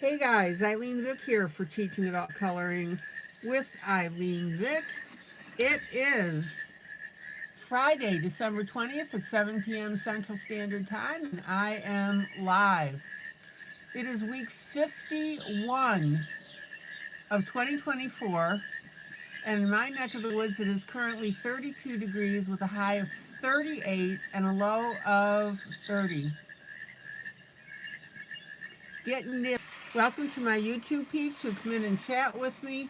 Hey guys, ILene Vick here for Teaching Adult Coloring with ILene Vick. It is Friday, December 20th at 7 p.m. Central Standard Time, and I am live. It is week 51 of 2024, and in my neck of the woods it is currently 32 degrees with a high of 38 and a low of 30. Getting there. Welcome to my YouTube peeps who come in and chat with me.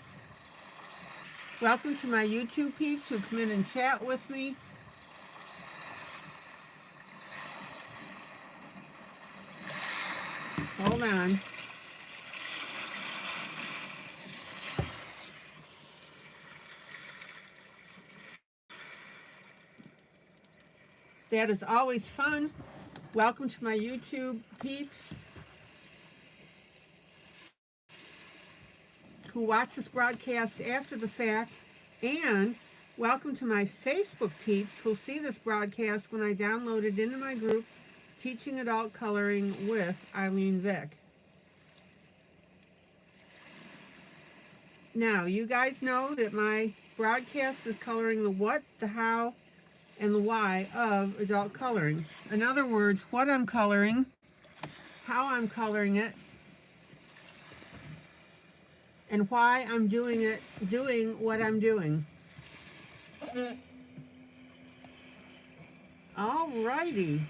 Welcome to my YouTube peeps who come in and chat with me. Hold on. That is always fun. Welcome to my YouTube peeps who watch this broadcast after the fact, and welcome to my Facebook peeps who'll see this broadcast when I download it into my group, Teaching Adult Coloring with ILene Vick. Now, you guys know that my broadcast is coloring the what, the how, and the why of adult coloring. In other words, what I'm coloring, how I'm coloring it, and why I'm doing what I'm doing. Alrighty.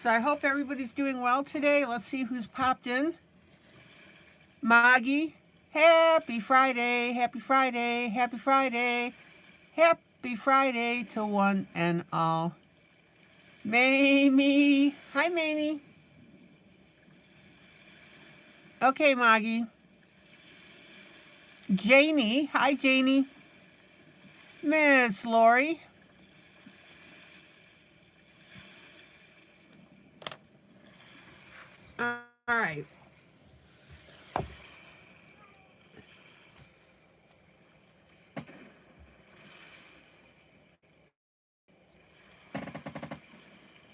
So I hope everybody's doing well today. Let's see who's popped in. Maggie, happy Friday, happy Friday, happy Friday, happy Friday to one and all. Mamie, hi Mamie. Okay, Maggie. Janie, hi Janie. Miss Lori. All right.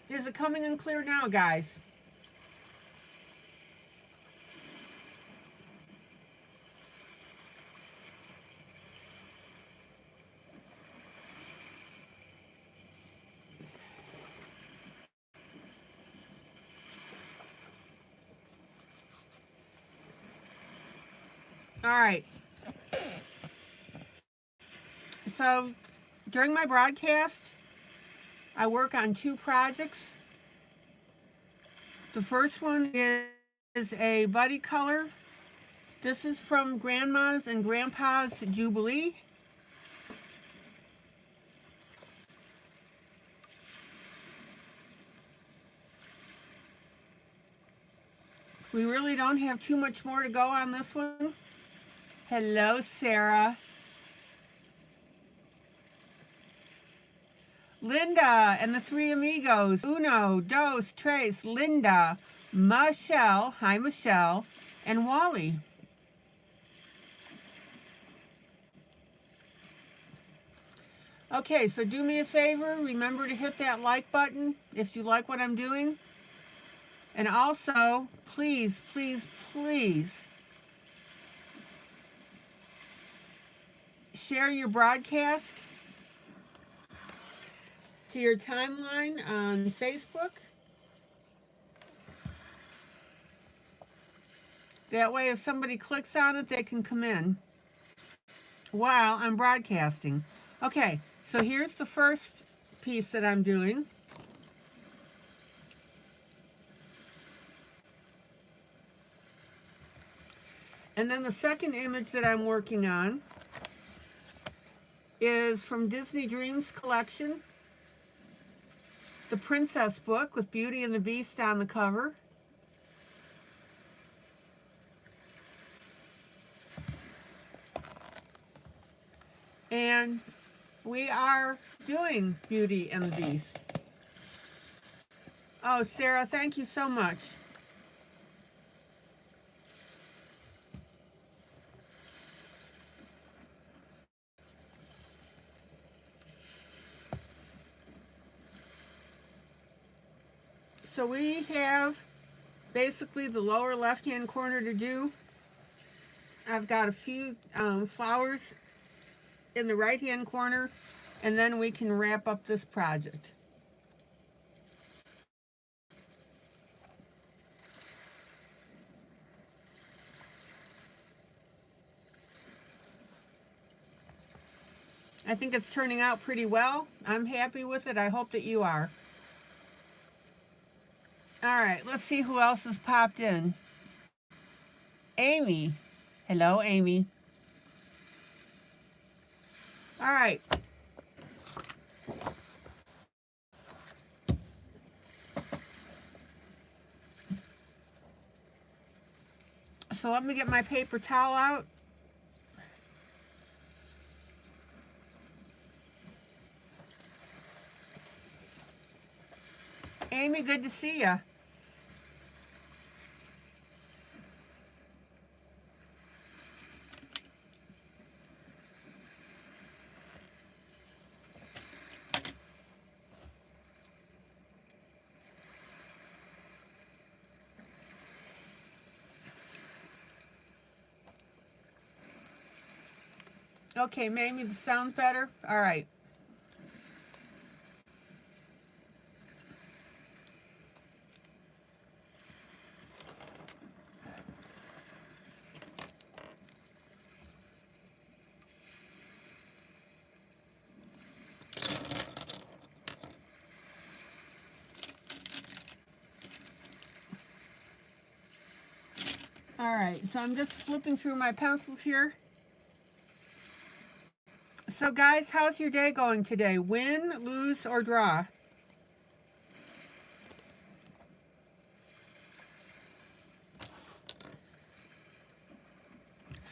Is it coming in clear now, guys? All right. So during my broadcast, I work on two projects. The first one is a buddy color. This is from Grandma's and Grandpa's Jubilee. We really don't have too much more to go on this one. Hello, Sarah. Linda and the three amigos. Uno, dos, tres, Linda, Michelle, hi Michelle, and Wally. Okay, so do me a favor. Remember to hit that like button if you like what I'm doing. And also, please, please, please share your broadcast to your timeline on Facebook. That way, if somebody clicks on it, they can come in while I'm broadcasting. Okay, so here's the first piece that I'm doing. And then the second image that I'm working on is from Disney Dreams collection, the Princess book with Beauty and the Beast on the cover. And we are doing Beauty and the Beast. Oh, Sarah, thank you so much. So we have basically the lower left-hand corner to do. I've got a few flowers in the right-hand corner, and then we can wrap up this project. I think it's turning out pretty well. I'm happy with it. I hope that you are. All right, let's see who else has popped in. Amy. Hello, Amy. All right. So let me get my paper towel out. Amy, good to see you. Okay, maybe the sound's better. All right. All right, so I'm just flipping through my pencils here. So guys, how's your day going today? Win, lose, or draw?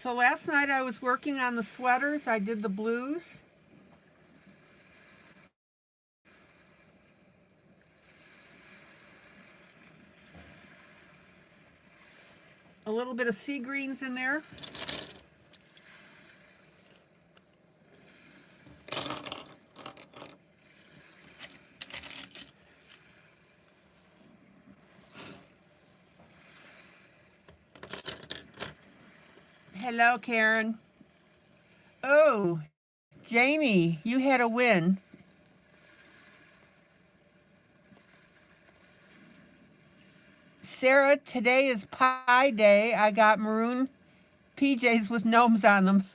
So last night I was working on the sweaters. I did the blues. A little bit of sea greens in there. Hello, Karen. Oh, Jamie, you had a win. Sarah, today is Pie Day. I got maroon PJs with gnomes on them.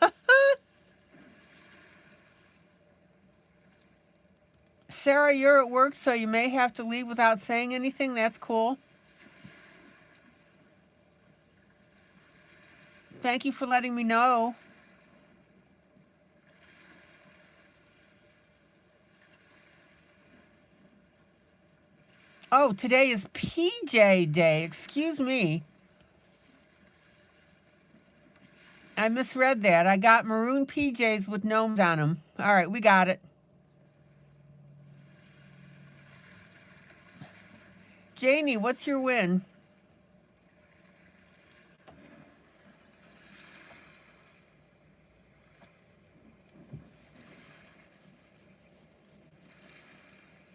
Sarah, you're at work, so you may have to leave without saying anything. That's cool. Thank you for letting me know. Oh, today is PJ Day. Excuse me. I misread that. I got maroon PJs with gnomes on them. All right, we got it. Janie, what's your win?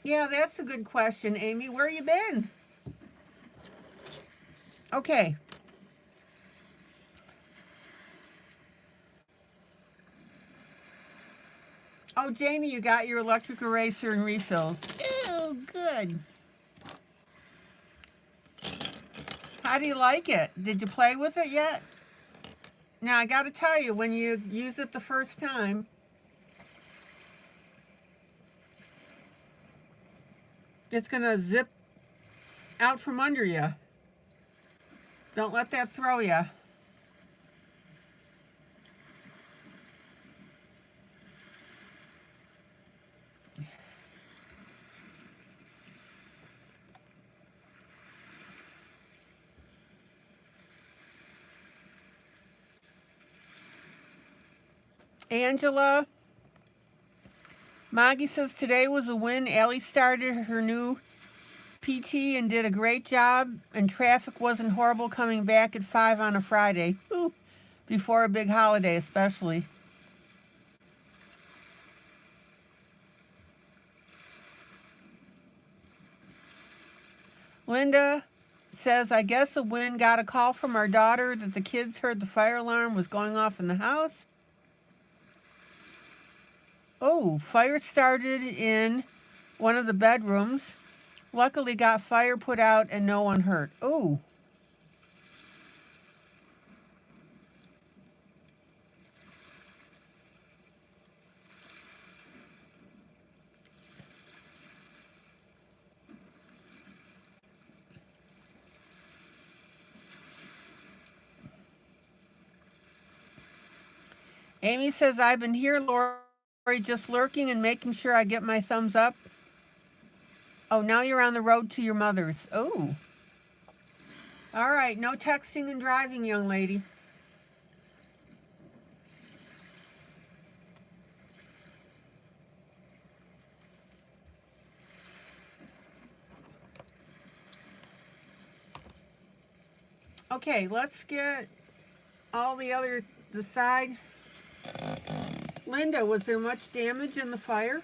Yeah, that's a good question, Amy. Where you been? Okay. Oh, Janie, you got your electric eraser and refills. Oh, good. How do you like it? Did you play with it yet? Now, I got to tell you, when you use it the first time, it's going to zip out from under you. Don't let that throw you. Angela, Maggie says today was a win. Allie started her new PT and did a great job, and traffic wasn't horrible coming back at 5 on a Friday. Ooh, before a big holiday especially. Linda says, I guess the wind got a call from our daughter that the kids heard the fire alarm was going off in the house. Oh, fire started in one of the bedrooms. Luckily got fire put out and no one hurt. Oh. Amy says, I've been here, Lori, just lurking and making sure I get my thumbs up. Oh, now you're on the road to your mother's. Oh. All right, no texting and driving, young lady. Okay, let's get all the side. Linda, was there much damage in the fire?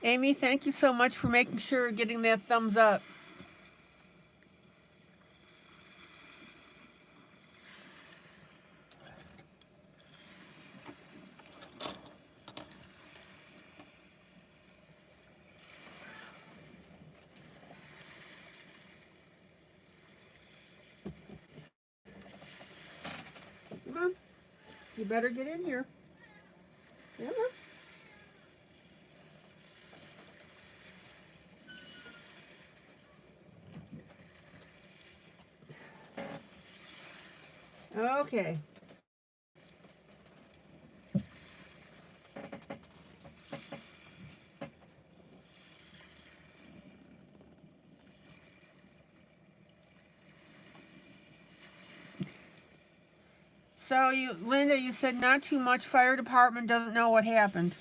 Amy, thank you so much for making sure getting that thumbs up. Come on. You better get in here. Come on. Okay. So, Linda, you said not too much. Fire department doesn't know what happened.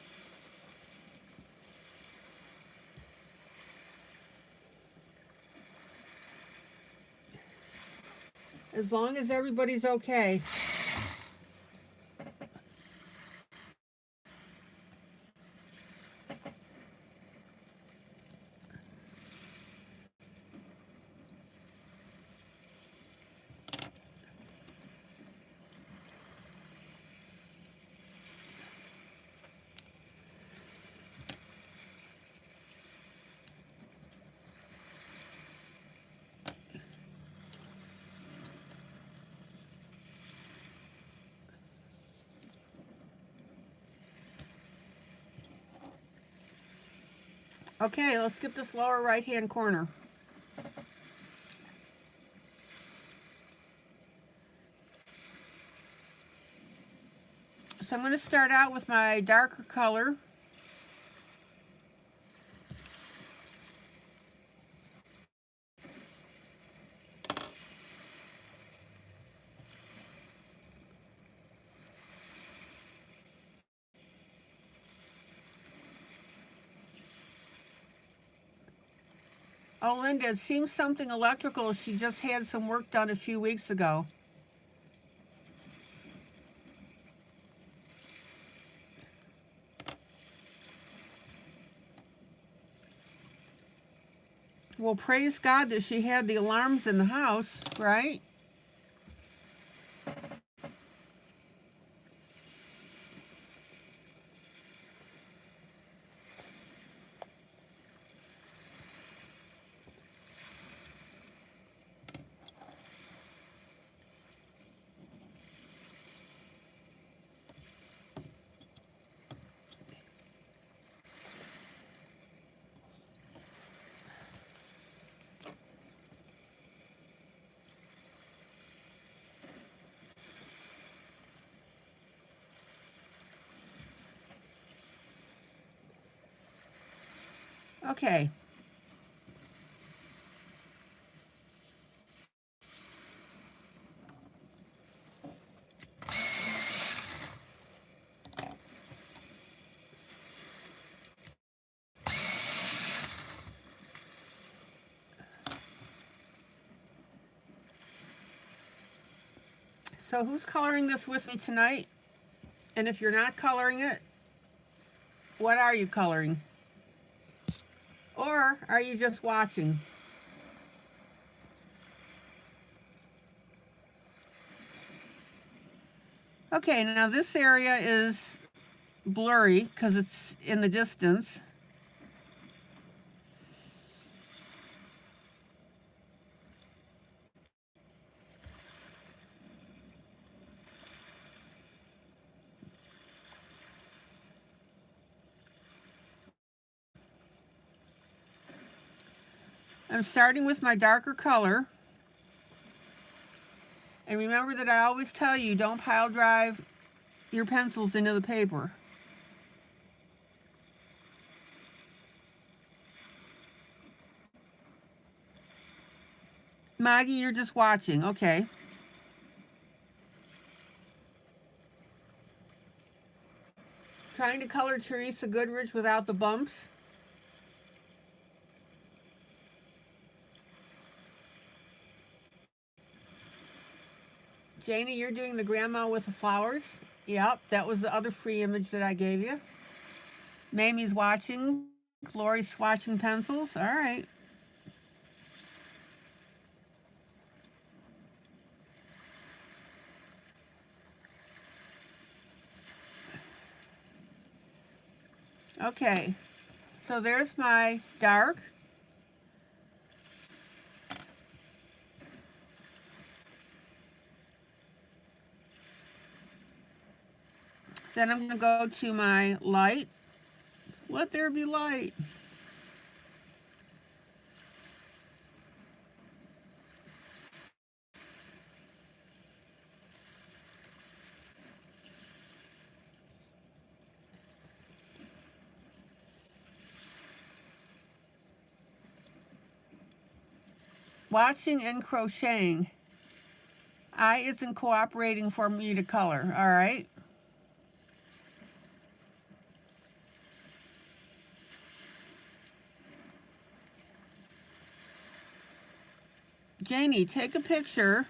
As long as everybody's okay. Okay, let's get this lower right-hand corner. So I'm going to start out with my darker color. Oh, Linda, it seems something electrical. She just had some work done a few weeks ago. Well, praise God that she had the alarms in the house, right? Okay. So who's coloring this with me tonight? And if you're not coloring it, what are you coloring? Or are you just watching? Okay, now this area is blurry because it's in the distance. I'm starting with my darker color. And remember that I always tell you, don't pile drive your pencils into the paper. Maggie, you're just watching. Okay. Trying to color Teresa Goodrich without the bumps. Janie, you're doing the grandma with the flowers. Yep, that was the other free image that I gave you. Mamie's watching. Lori's swatching pencils. All right. Okay, so there's my dark. Then I'm going to go to my light. Let there be light. Watching and crocheting. I isn't cooperating for me to color, all right? Janie, take a picture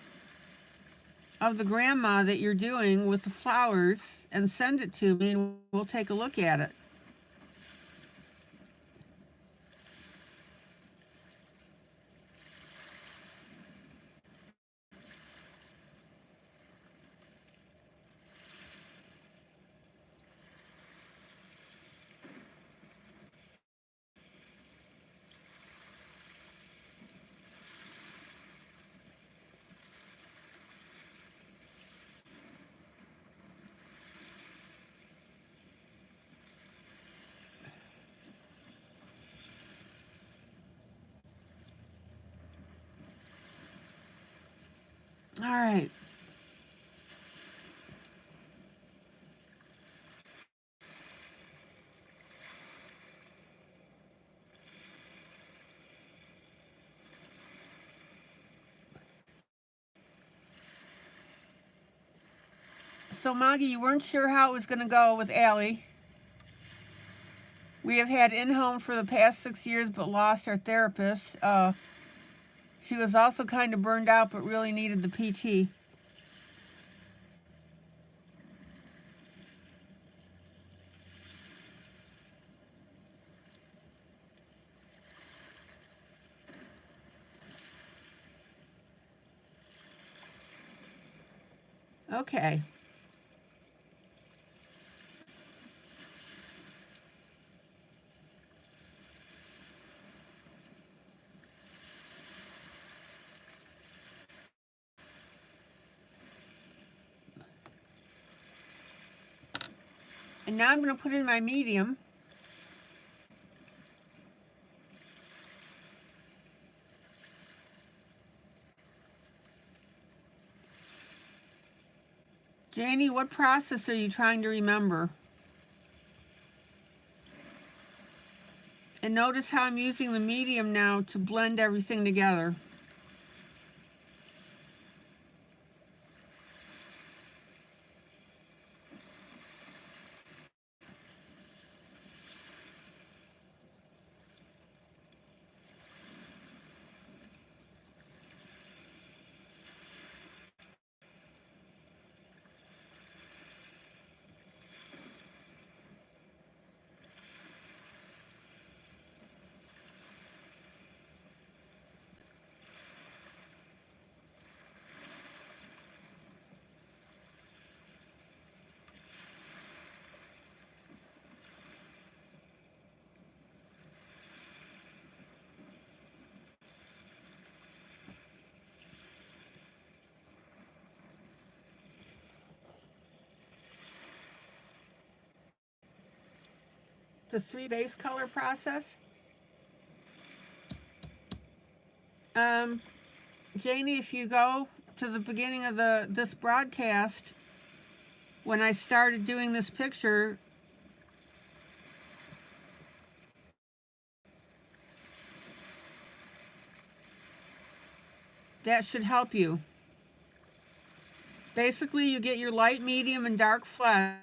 of the grandma that you're doing with the flowers and send it to me and we'll take a look at it. All right. So Maggie, you weren't sure how it was going to go with Allie. We have had in-home for the past 6 years but lost our therapist. She was also kind of burned out but really needed the PT. Okay. And now I'm going to put in my medium. Janie, what process are you trying to remember? And notice how I'm using the medium now to blend everything together. the 3 base color process. Janie, if you go to the beginning of this broadcast, when I started doing this picture, that should help you. Basically, you get your light, medium, and dark flesh.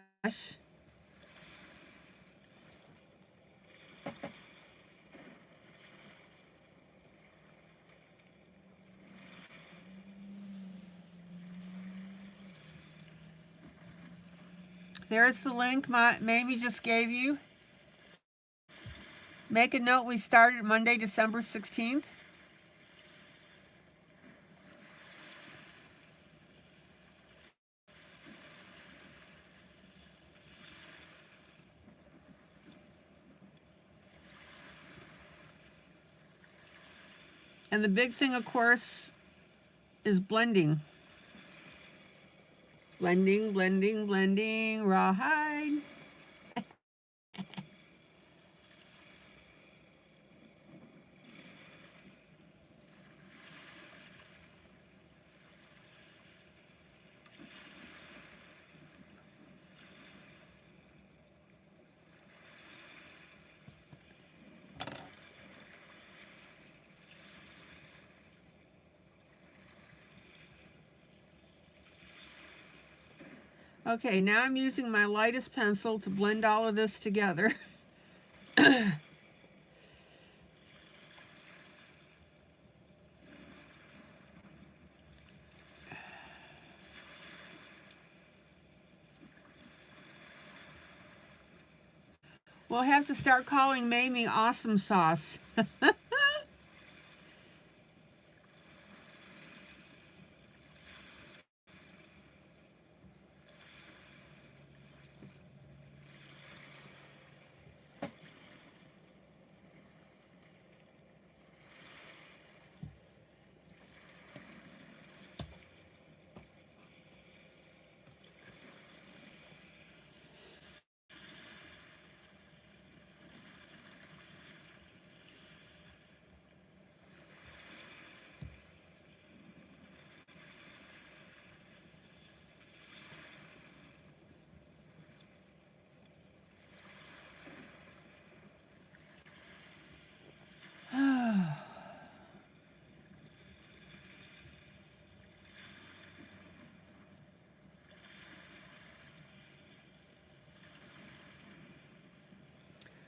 There's the link Mamie just gave you. Make a note, we started Monday, December 16th. And the big thing, of course, is blending. Blending, blending, blending, rawhide. Okay, now I'm using my lightest pencil to blend all of this together. We'll have to start calling Mamie Awesome Sauce.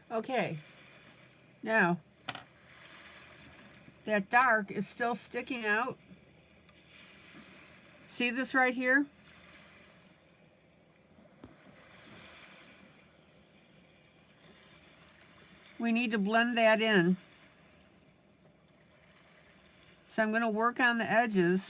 Okay, now that dark is still sticking out. See this right here? We need to blend that in. So I'm going to work on the edges.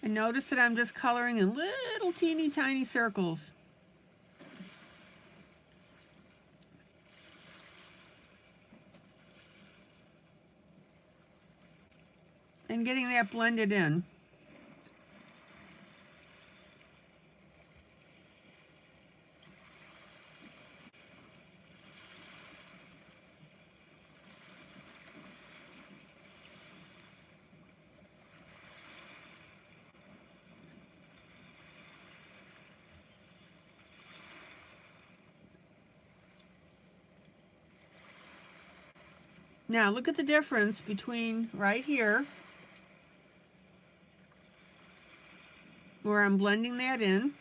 And notice that I'm just coloring in little teeny tiny circles. And getting that blended in. Now look at the difference between right here, where I'm blending that in,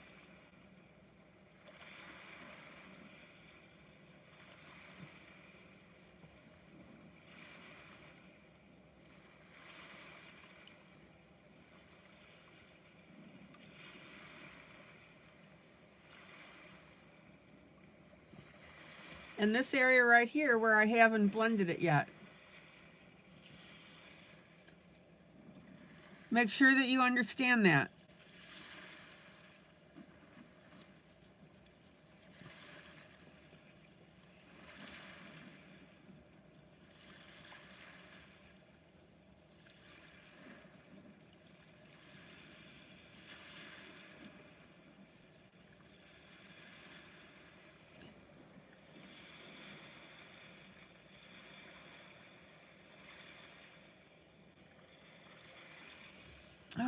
and this area right here where I haven't blended it yet. Make sure that you understand that.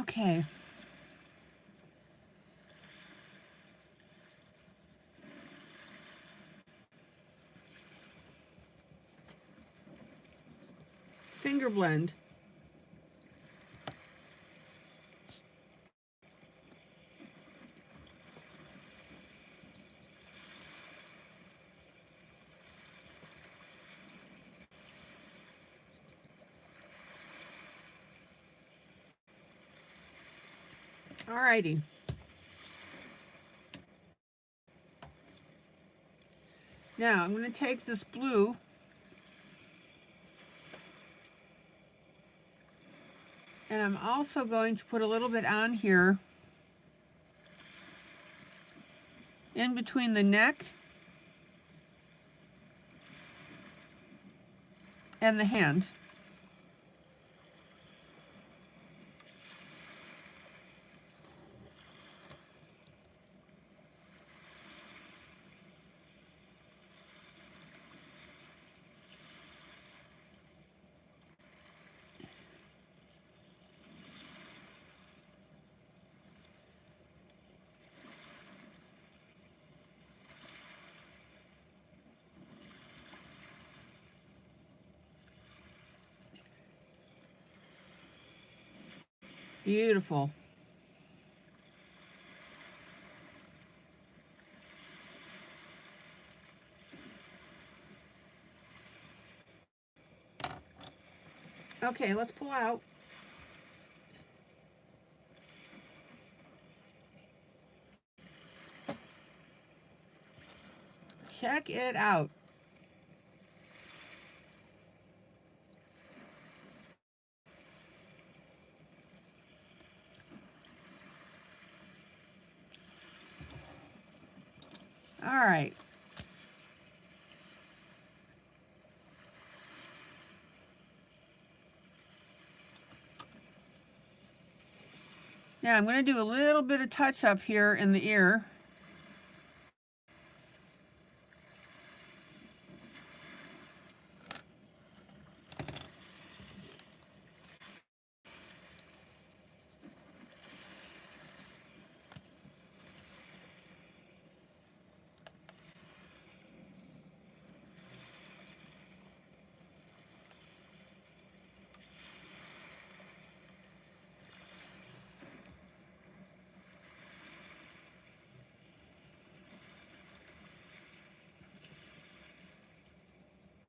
Okay. Finger blend. Alrighty. Now I'm going to take this blue and I'm also going to put a little bit on here in between the neck and the hand. Beautiful. Okay, let's pull out. Check it out. All right. Now I'm going to do a little bit of touch up here in the ear.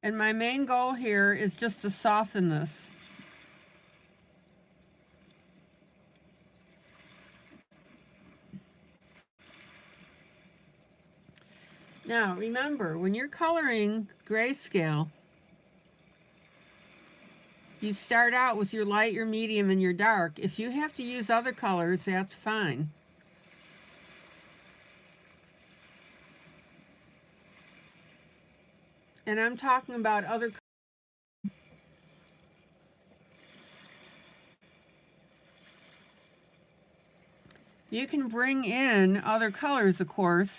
And my main goal here is just to soften this. Now, remember, when you're coloring grayscale, you start out with your light, your medium, and your dark. If you have to use other colors, that's fine. And I'm talking about other colors. You can bring in other colors, of course.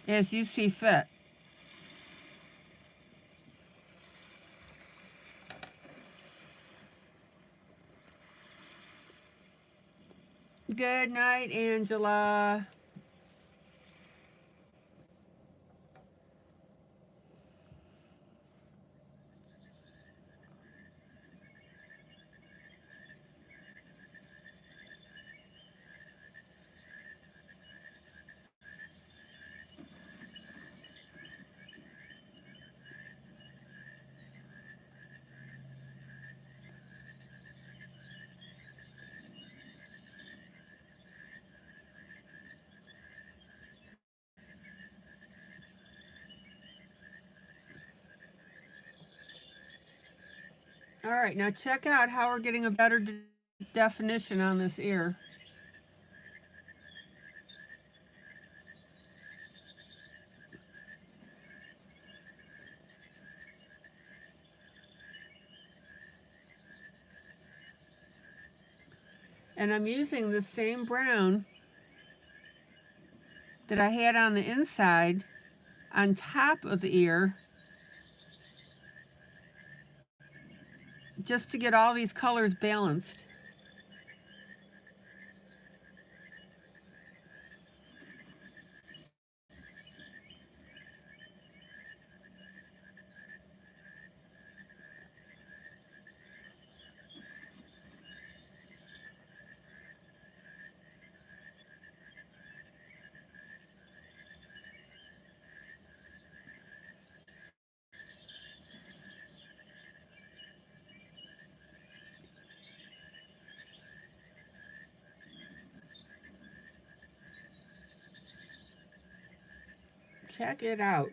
As you see fit. Good night, Angela. All right, now check out how we're getting a better definition on this ear. And I'm using the same brown that I had on the inside on top of the ear, just to get all these colors balanced. Check it out.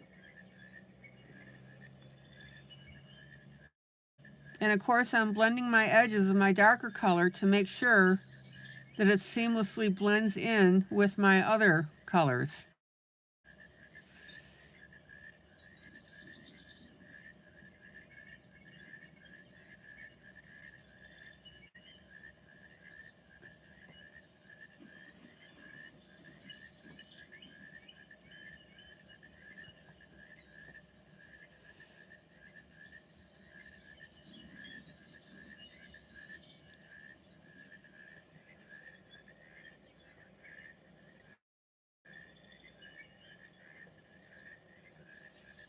And of course, I'm blending my edges of my darker color to make sure that it seamlessly blends in with my other colors.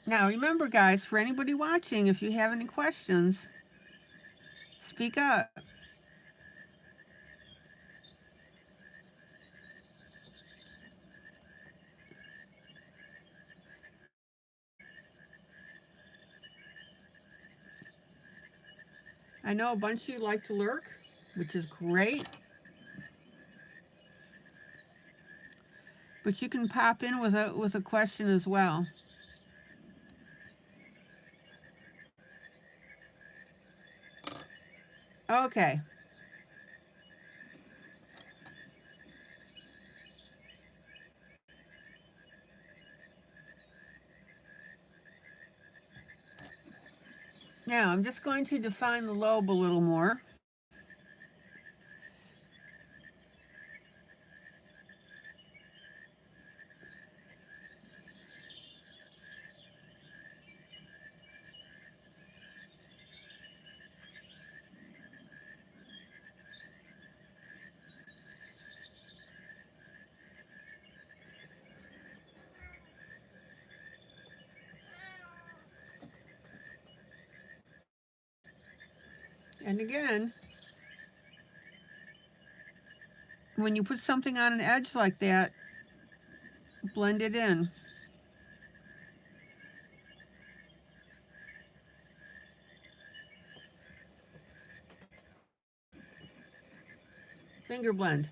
Now remember guys, for anybody watching, if you have any questions, speak up. I know a bunch of you like to lurk, which is great. But you can pop in with a question as well. Okay. Now I'm just going to define the lobe a little more. And again, when you put something on an edge like that, blend it in. Finger blend.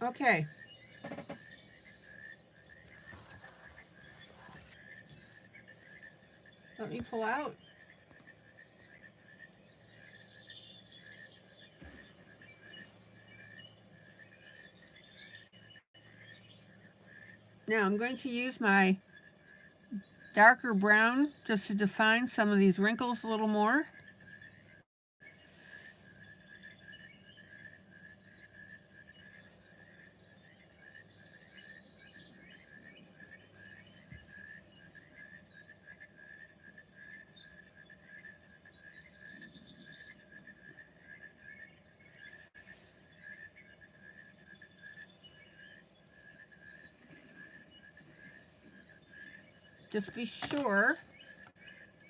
Okay. Let me pull out. Now I'm going to use my darker brown just to define some of these wrinkles a little more. Just be sure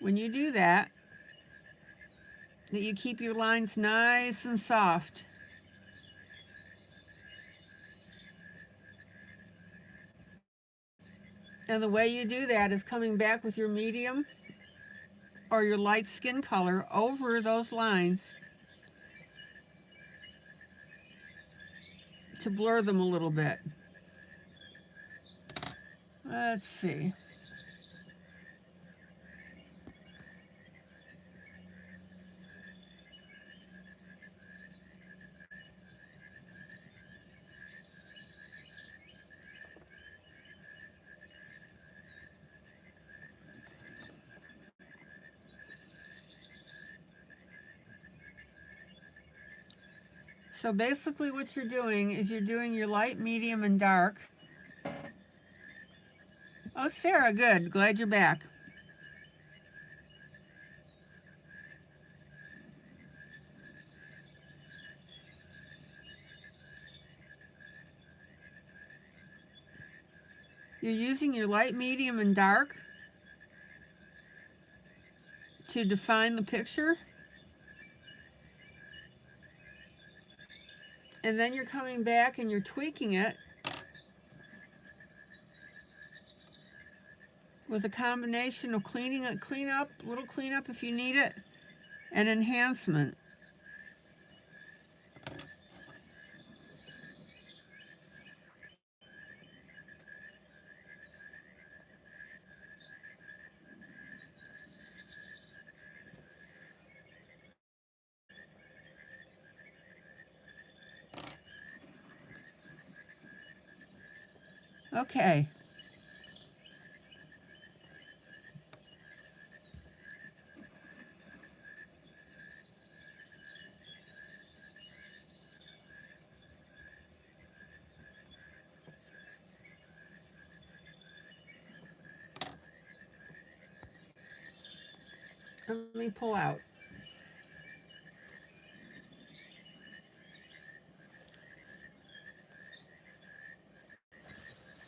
when you do that that you keep your lines nice and soft. And the way you do that is coming back with your medium or your light skin color over those lines to blur them a little bit. Let's see. So basically what you're doing is you're doing your light, medium, and dark. Oh, Sarah, good. Glad you're back. You're using your light, medium, and dark to define the picture. And then you're coming back and you're tweaking it with a combination of cleanup, little cleanup if you need it, and enhancement. Okay. Let me pull out.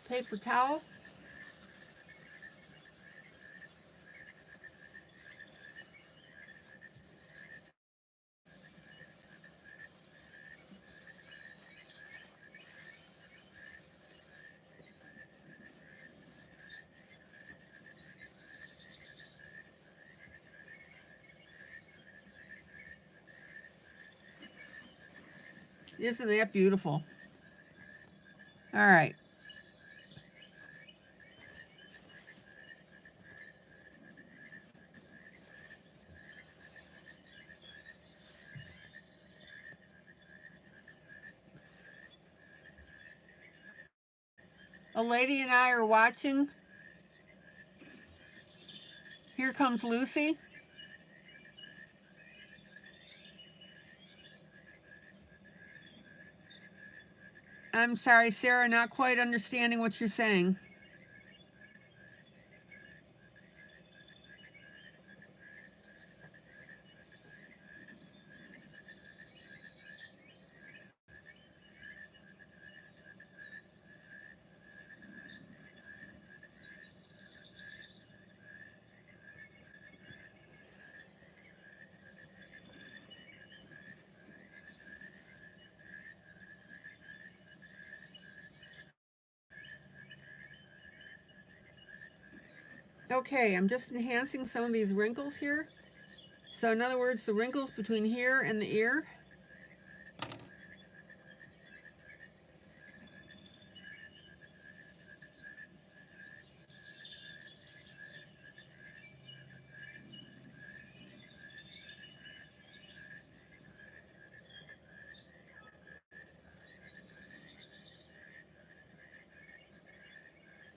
Paper towel. Isn't that beautiful? All right. A lady and I are watching. Here Comes Lucy. I'm sorry, Sarah, not quite understanding what you're saying. Okay, I'm just enhancing some of these wrinkles here. So in other words, the wrinkles between here and the ear.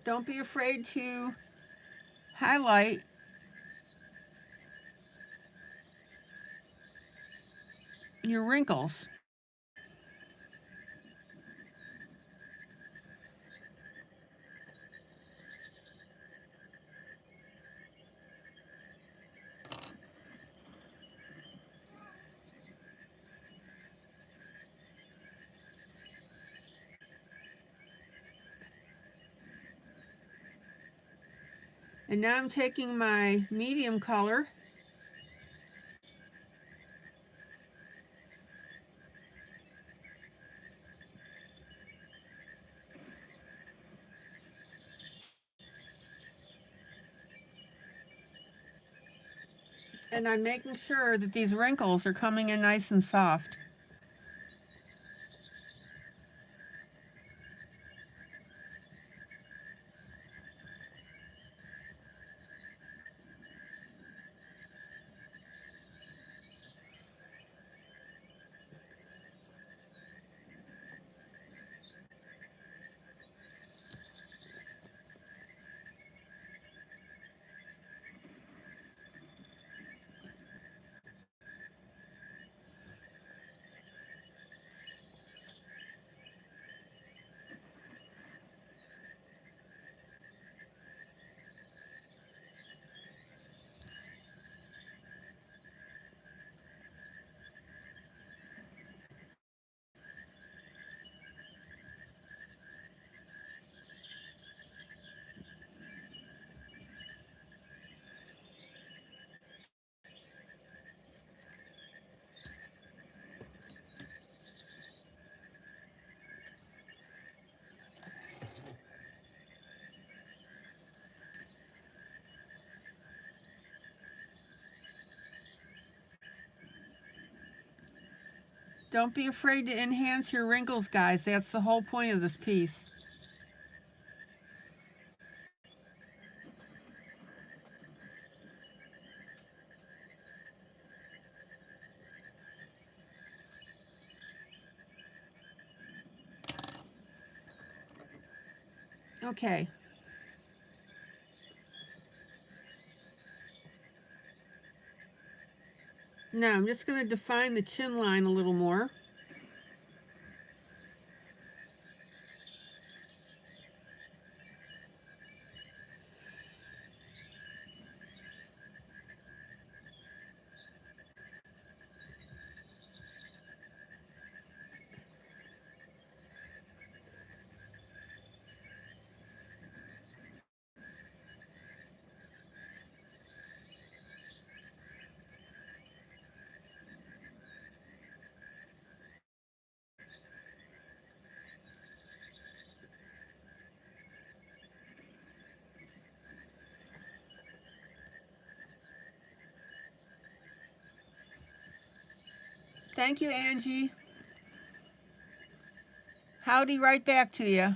Don't be afraid to highlight your wrinkles. And now I'm taking my medium color and I'm making sure that these wrinkles are coming in nice and soft. Don't be afraid to enhance your wrinkles, guys. That's the whole point of this piece. Okay. Now I'm just going to define the chin line a little more. Thank you, Angie. Howdy right back to you.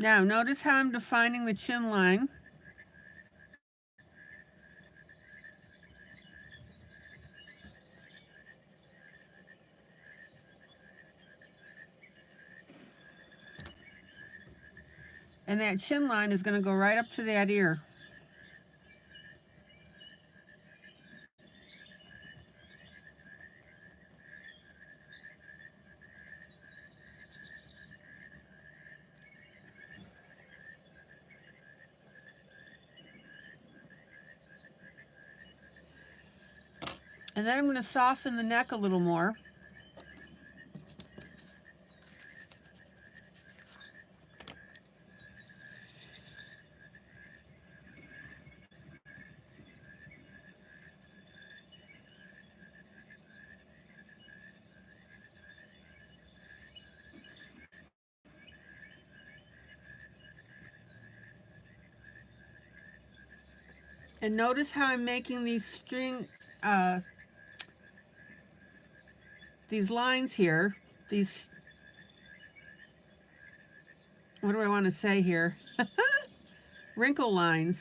Now, notice how I'm defining the chin line. And that chin line is going to go right up to that ear. And then I'm going to soften the neck a little more. And notice how I'm making these these lines here, these, what do I want to say here? Wrinkle lines.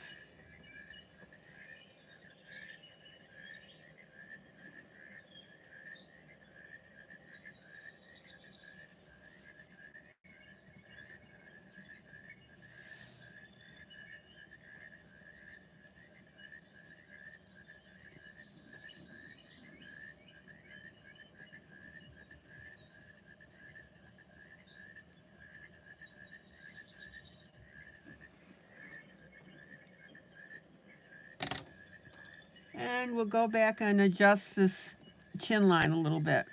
And we'll go back and adjust this chin line a little bit.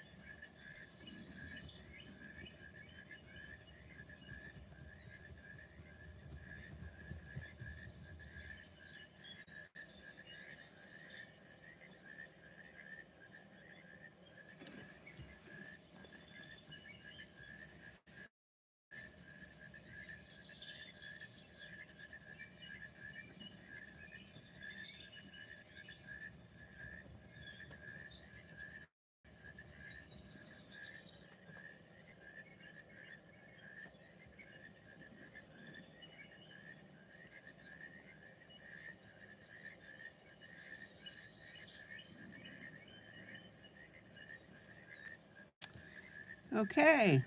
Okay.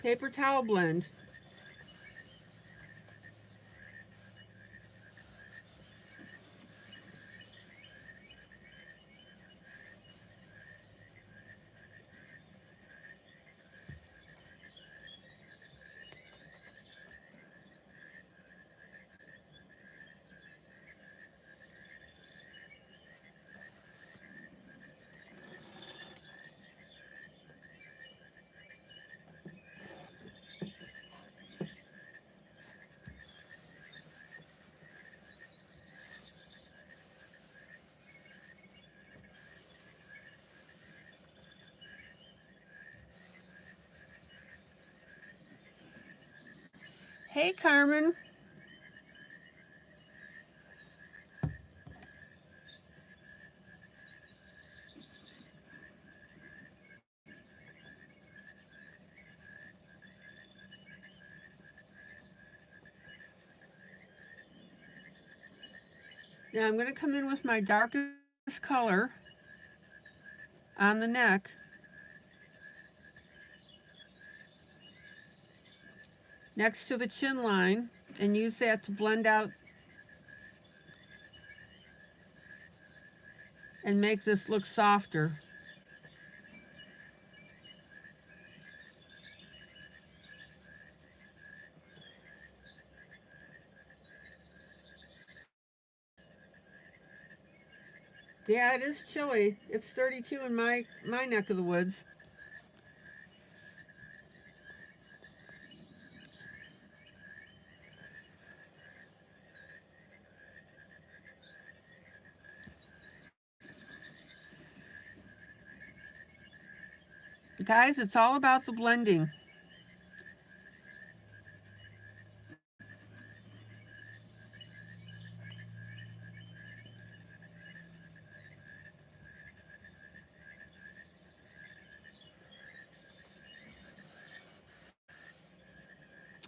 paper towel blend. Hey, Carmen. Now I'm going to come in with my darkest color on the neck. Next to the chin line, and use that to blend out and make this look softer. Yeah, it is chilly. It's 32 in my neck of the woods. Guys, it's all about the blending.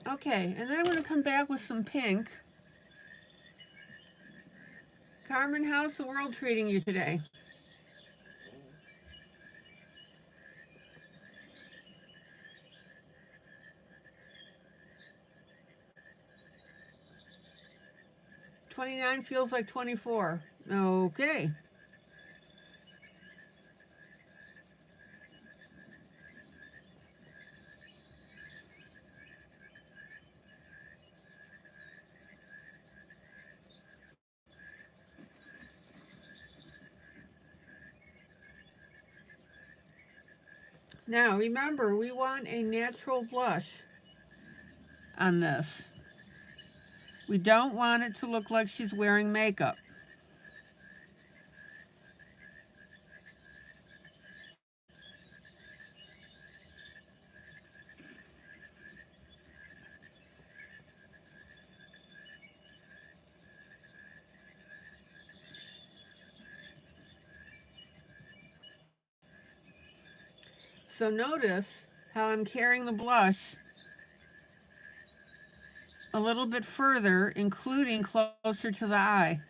Okay, and then I'm going to come back with some pink. Carmen, how's the world treating you today? "29 feels like 24. Okay. Now, remember, we want a natural blush on this. We don't want it to look like she's wearing makeup. So notice how I'm carrying the blush a little bit further, including closer to the eye.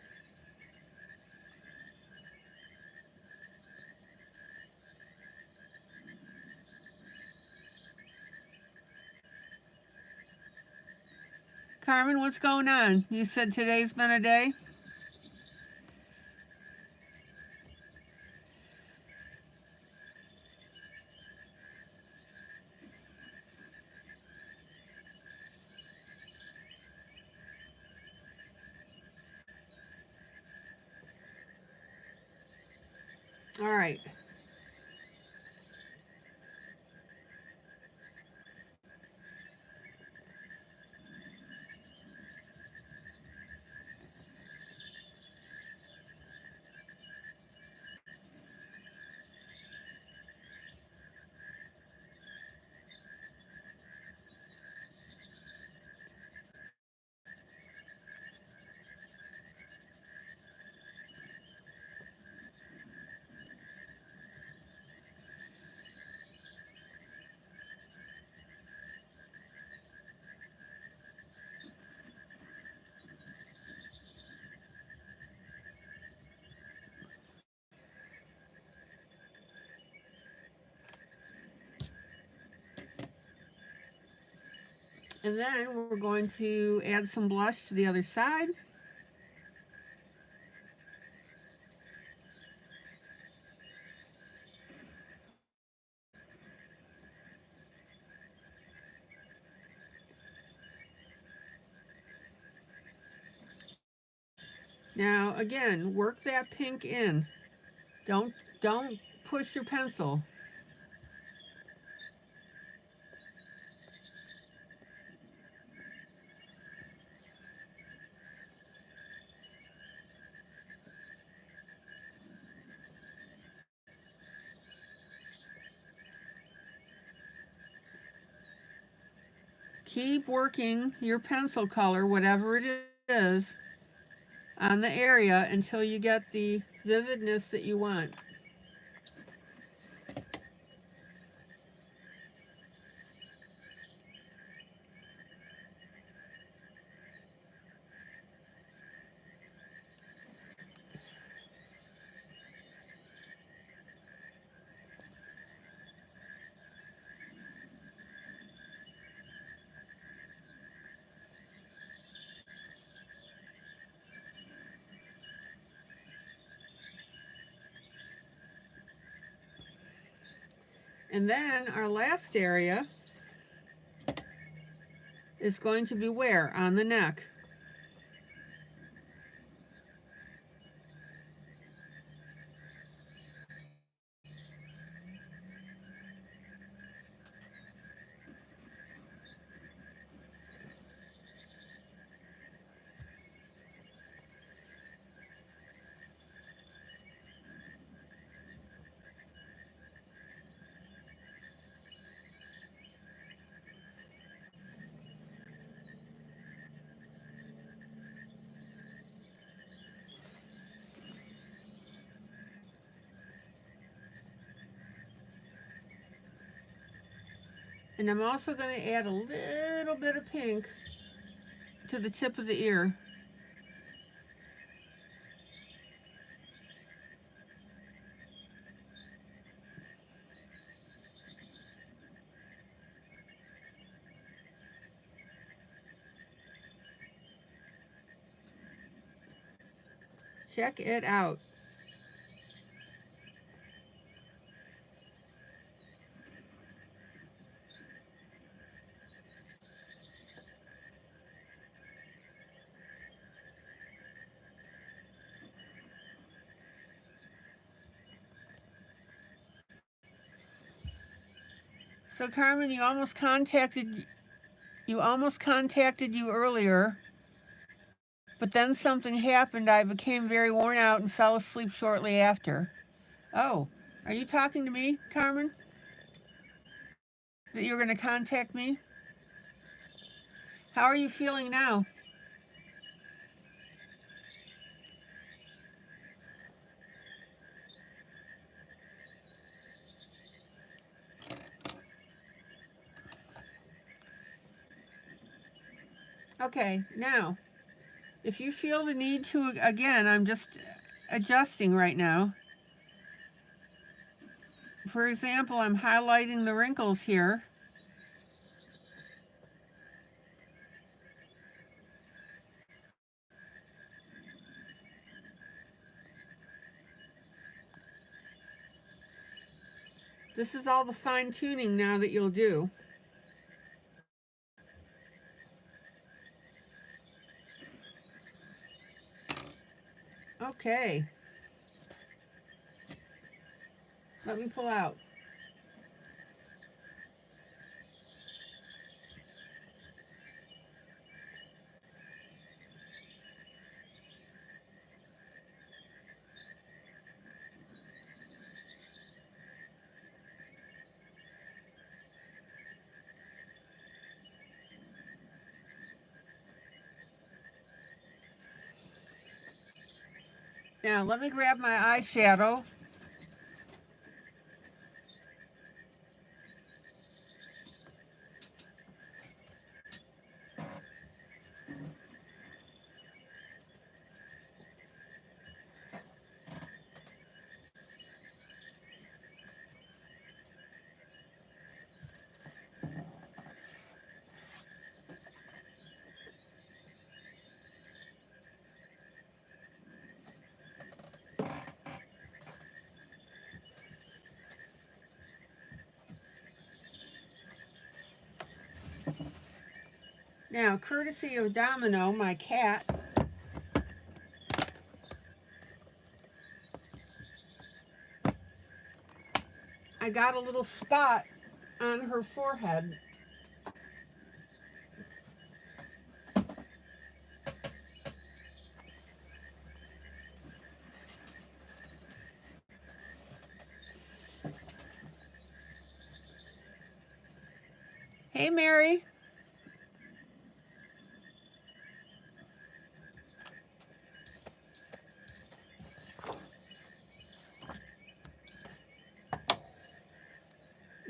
Carmen, what's going on? You said today's been a day? All right. And then we're going to add some blush to the other side. Now again, work that pink in. Don't don't push your pencil. Keep working your pencil color, whatever it is, on the area until you get the vividness that you want. And then our last area is going to be where? On the neck. And I'm also going to add a little bit of pink to the tip of the ear. Check it out. So Carmen, you almost contacted you earlier, but then something happened. I became very worn out and fell asleep shortly after. Oh, are you talking to me, Carmen? That you're going to contact me? How are you feeling now? Okay, now, if you feel the need to, again, I'm just adjusting right now. For example, I'm highlighting the wrinkles here. This is all the fine tuning now that you'll do. Okay. Let me pull out. Now let me grab my eyeshadow. Now, courtesy of Domino, my cat, I got a little spot on her forehead. Hey, Mary.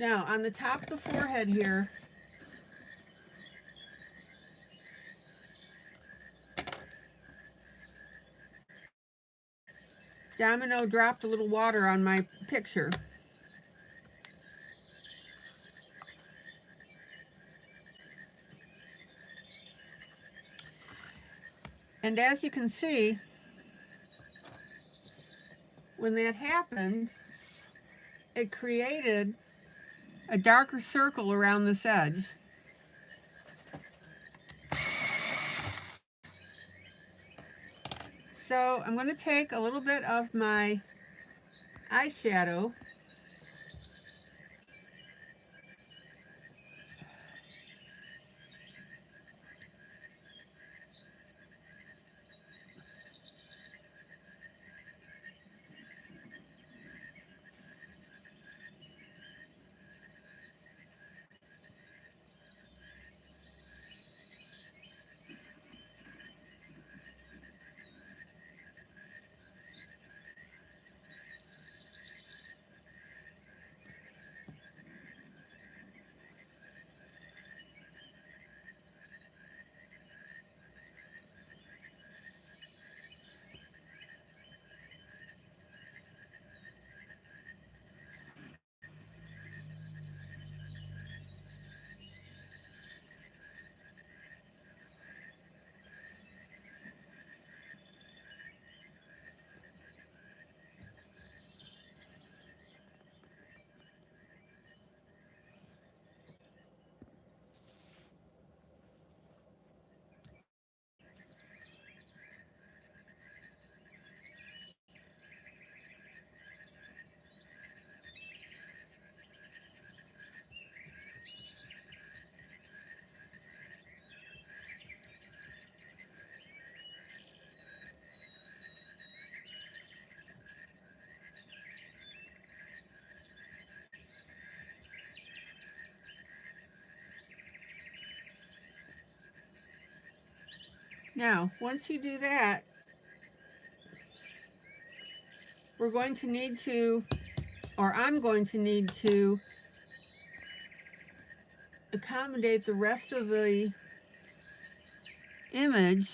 Now, on the top of the forehead here, Domino dropped a little water on my picture. And as you can see, when that happened, it created a darker circle around this edge. So I'm going to take a little bit of my eyeshadow Now, once you do that, we're going to need to, or I'm going to need to accommodate the rest of the image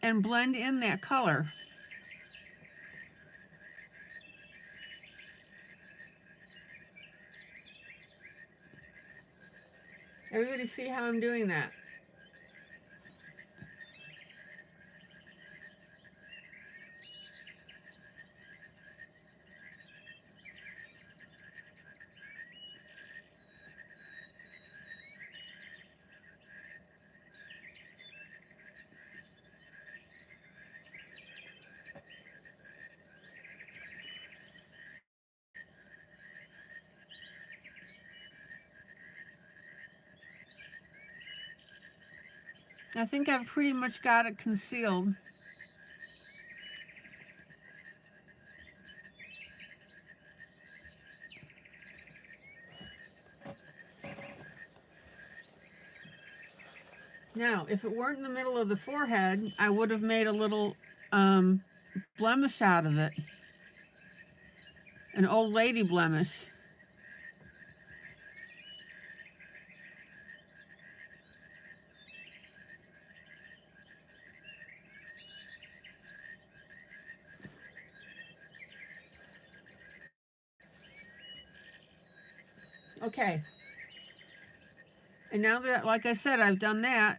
and blend in that color. Everybody see how I'm doing that? I think I've pretty much got it concealed. Now, if it weren't in the middle of the forehead, I would have made a little blemish out of it. An old lady blemish. Okay. And now that, like I said, I've done that,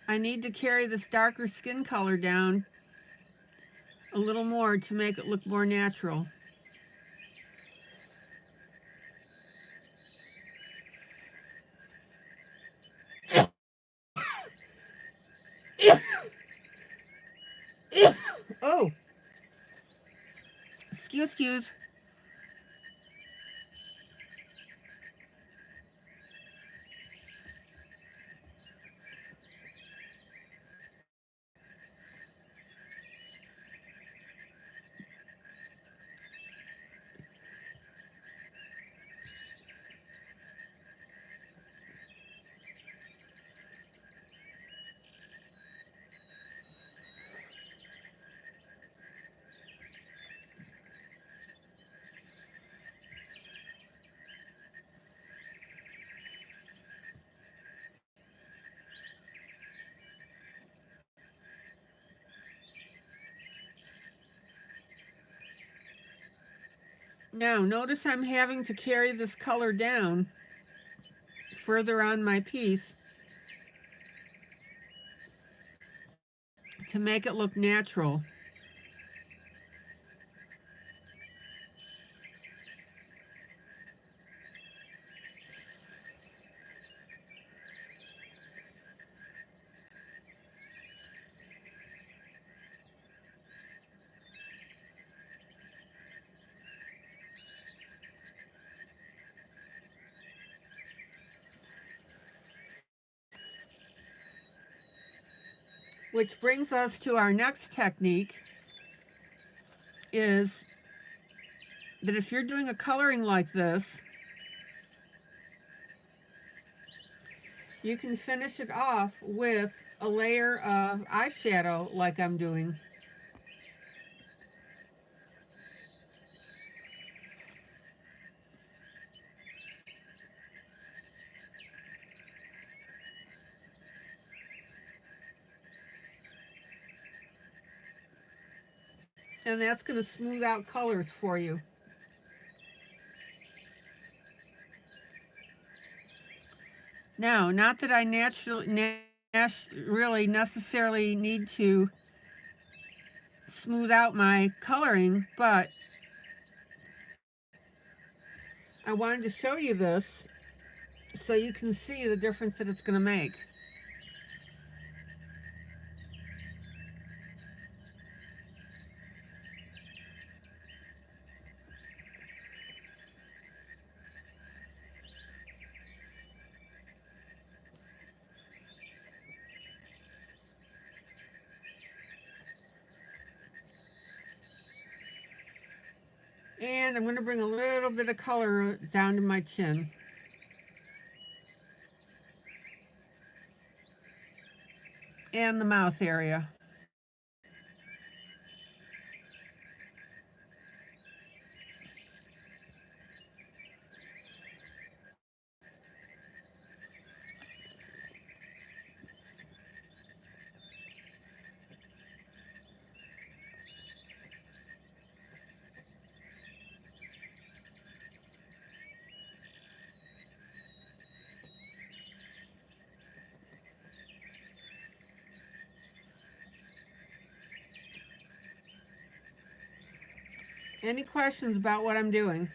I need to carry this darker skin color down a little more to make it look more natural. Oh, excuse. Now, notice I'm having to carry this color down further on my piece to make it look natural. Which brings us to our next technique, is that if you're doing a coloring like this, you can finish it off with a layer of eyeshadow like I'm doing. And that's going to smooth out colors for you. Now, not that I really necessarily need to smooth out my coloring, but I wanted to show you this so you can see the difference that it's going to make. And I'm going to bring a little bit of color down to my chin. And the mouth area. Any questions about what I'm doing?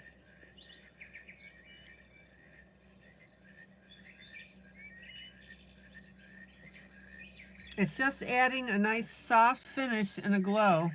It's just adding a nice soft finish and a glow.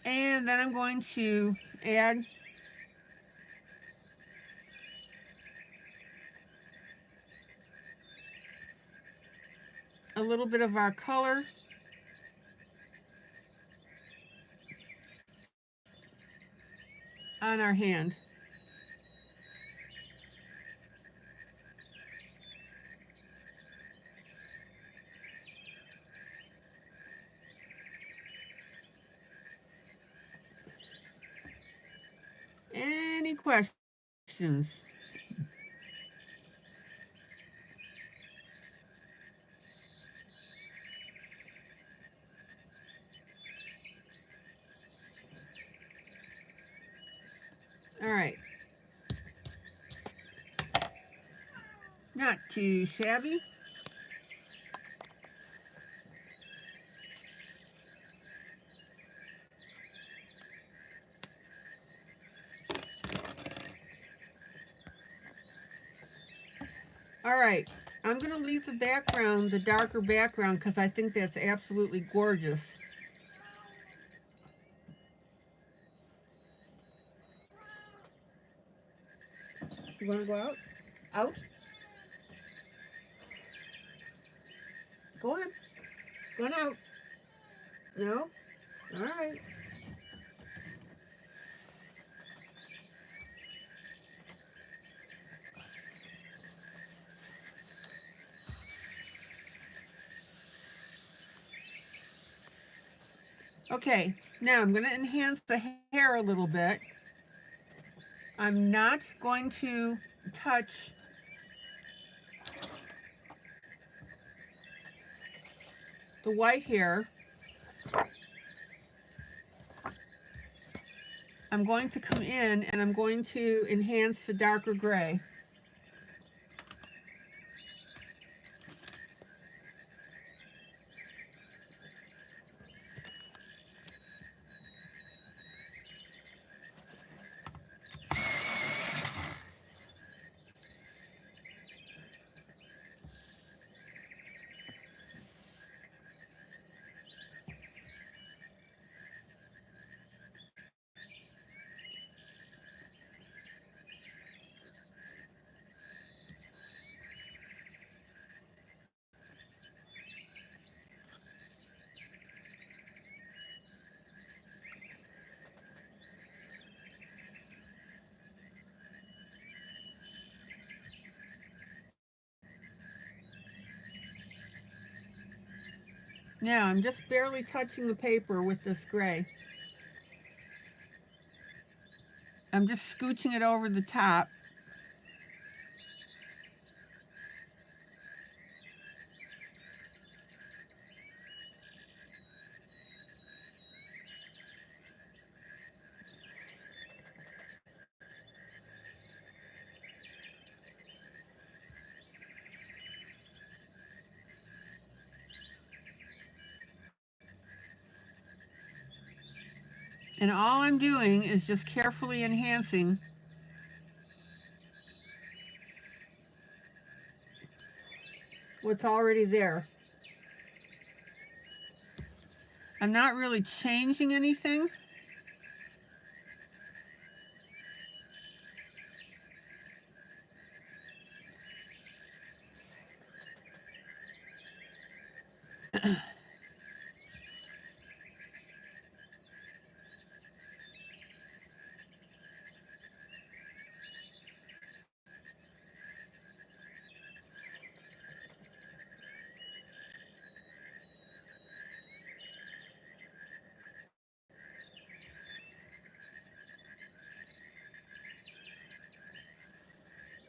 And then I'm going to add a little bit of our color on our hand. Any questions? Not too shabby. All right, I'm going to leave the background, the darker background, because I think that's absolutely gorgeous. You want to go out? Out? Go on. Go on out. No? All right. Okay, now I'm going to enhance the hair a little bit. I'm not going to touch the white hair. I'm going to come in and I'm going to enhance the darker gray. Now I'm just barely touching the paper with this gray. I'm just scooching it over the top. And all I'm doing is just carefully enhancing what's already there. I'm not really changing anything.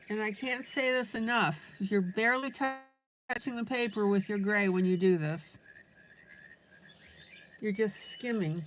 And I can't say this enough. You're barely touching the paper with your gray when you do this. You're just skimming.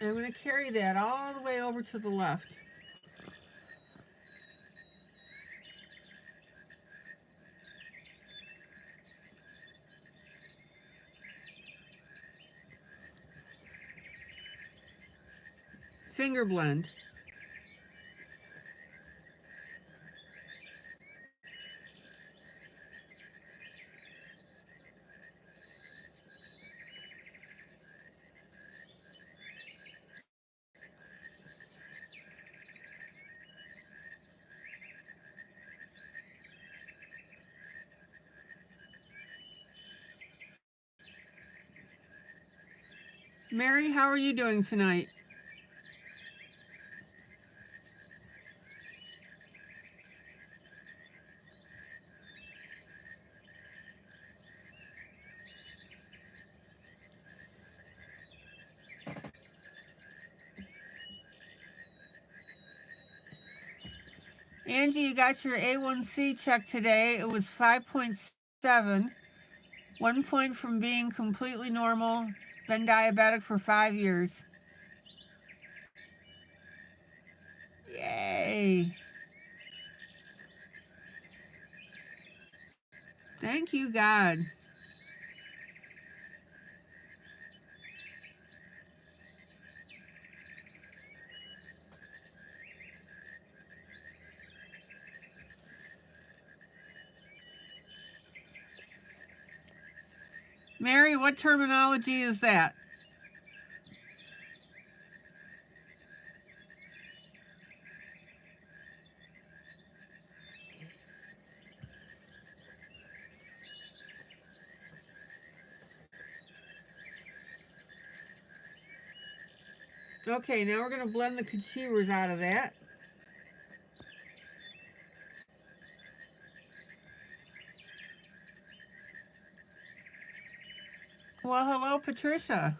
And I'm going to carry that all the way over to the left. Finger blend. Mary, how are you doing tonight? Angie, you got your A1C check today. It was 5.7, 1 point from being completely normal. Been diabetic for 5 years. Yay. Thank you, God. Mary, what terminology is that? Okay, now we're going to blend the concealers out of that. Well, hello, Patricia.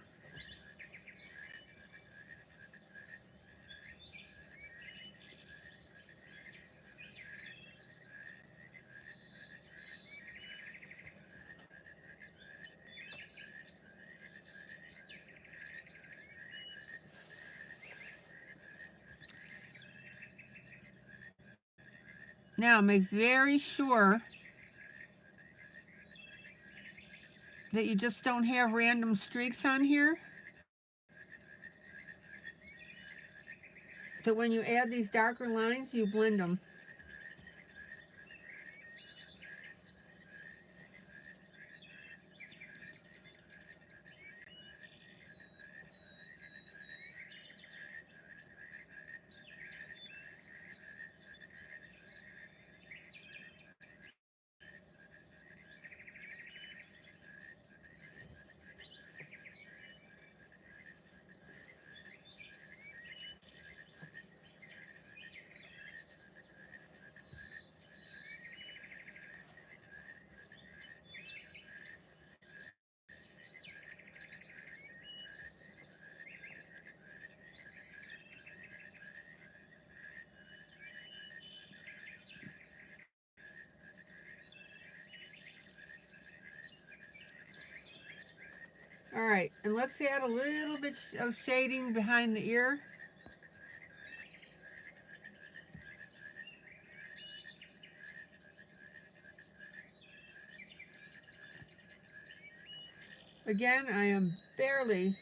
Now, make very sure that you just don't have random streaks on here. That when you add these darker lines, you blend them. All right, and let's add a little bit of shading behind the ear. Again, I am barely.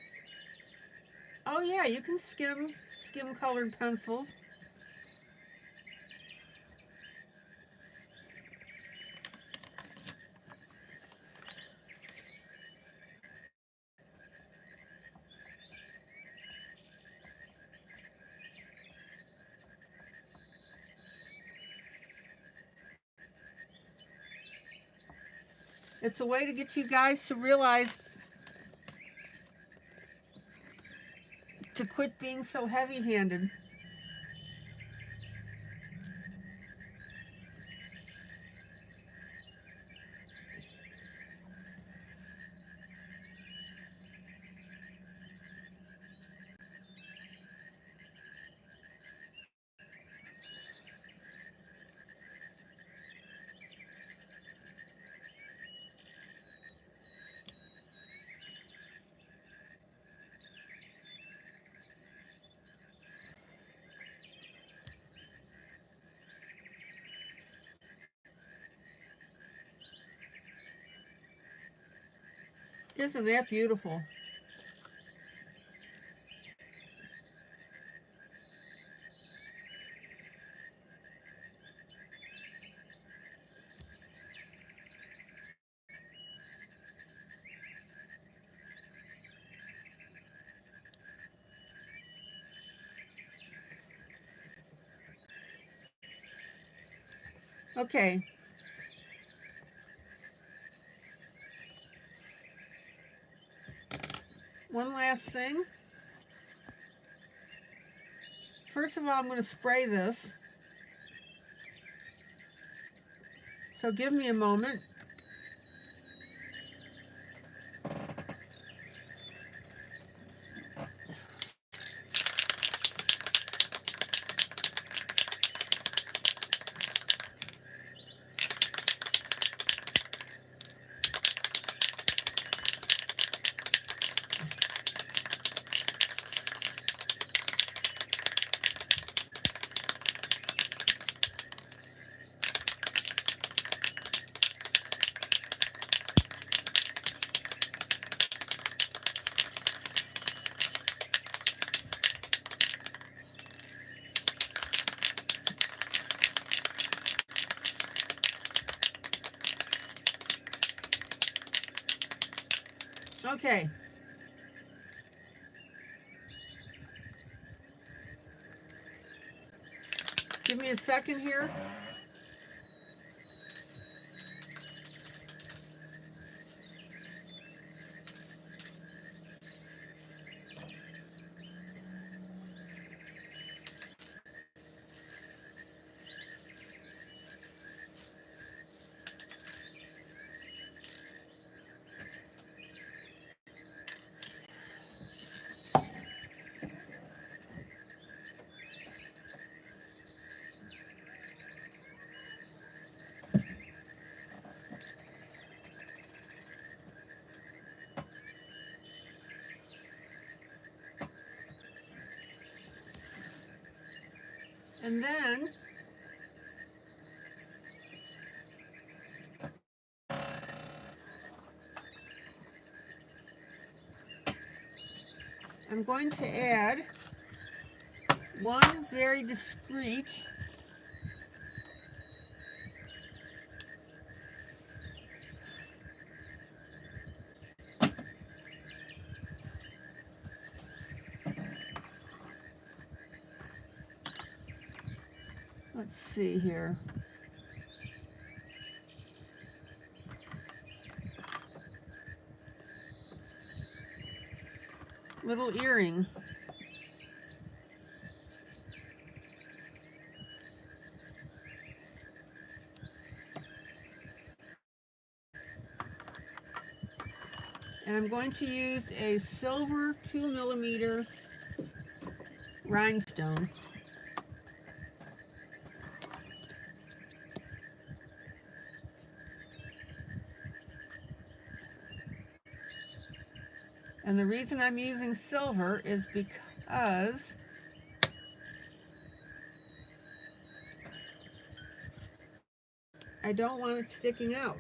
Oh yeah, you can skim colored pencils. It's a way to get you guys to realize to quit being so heavy-handed. Isn't that beautiful? Okay. One last thing. First of all, I'm going to spray this. So give me a moment. Okay. Give me a second here. And then I'm going to add one very discreet let's see here. Little earring. And I'm going to use a silver 2mm rhinestone. And the reason I'm using silver is because I don't want it sticking out.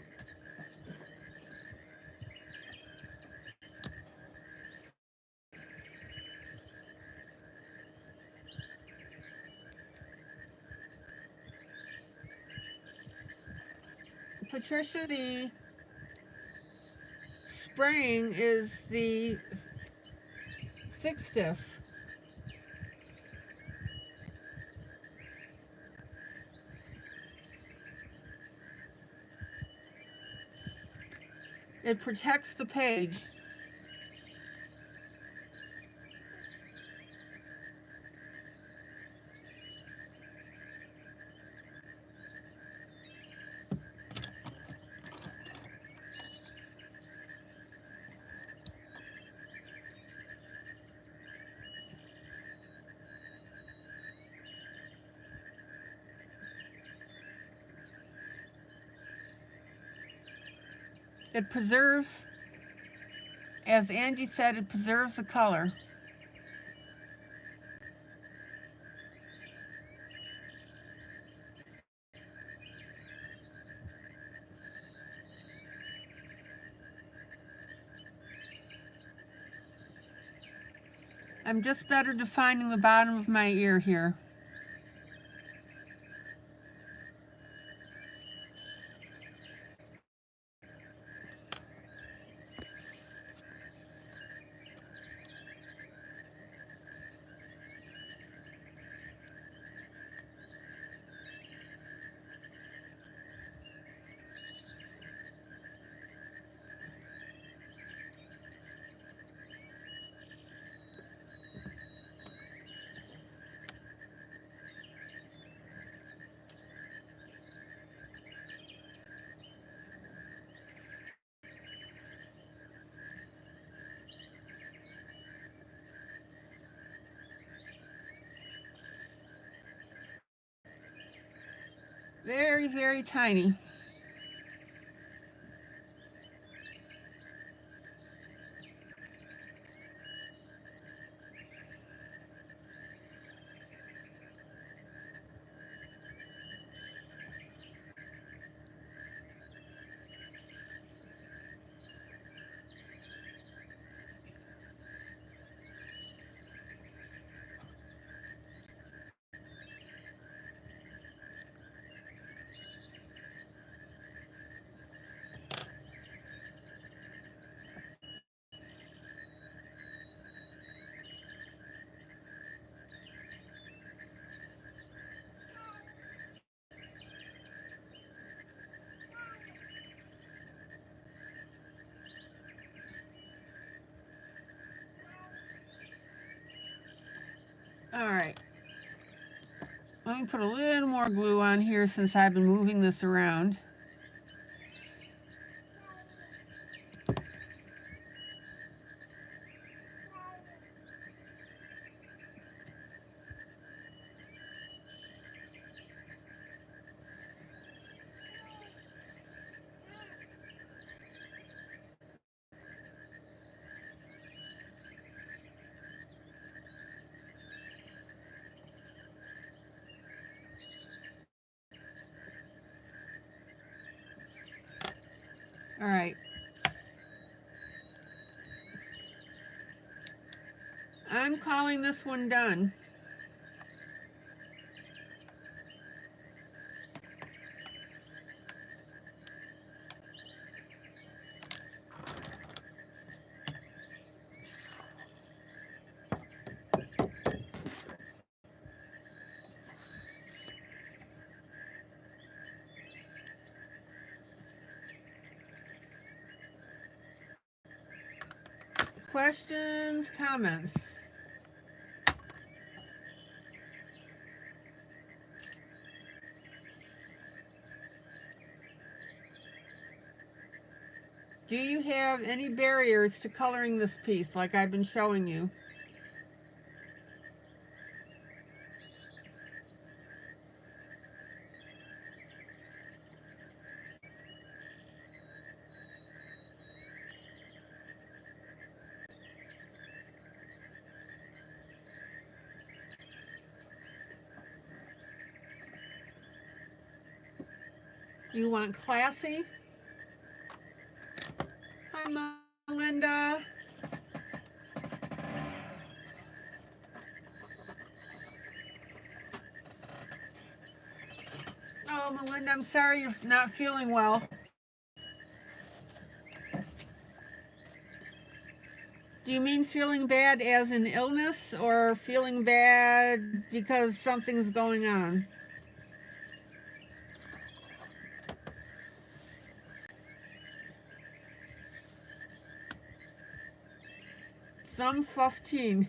Patricia, the spraying is the Fix Stiff. It protects the page. It preserves, as Angie said, it preserves the color. I'm just better defining the bottom of my ear here. Very, very tiny. All right. Let me put a little more glue on here since I've been moving this around. All right. I'm calling this one done. Questions, comments? Do you have any barriers to coloring this piece like I've been showing you? You want classy? Hi, Melinda. Oh, Melinda, I'm sorry you're not feeling well. Do you mean feeling bad as an illness or feeling bad because something's going on? Some 15.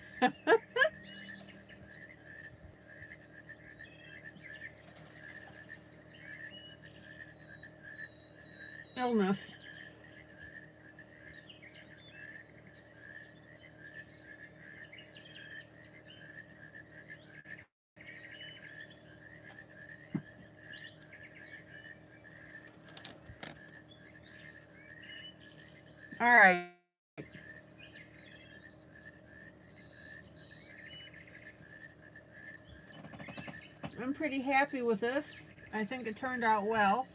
Illness. All right. I'm pretty happy with this. I think it turned out well.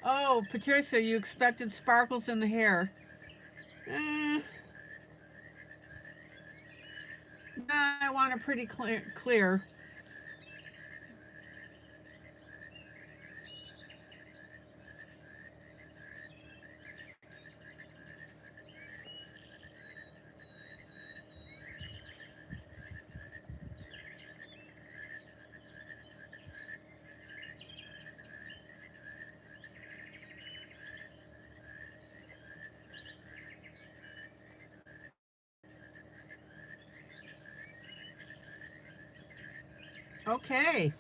Oh, Patricia, you expected sparkles in the hair. Eh, I want it pretty clear. Okay.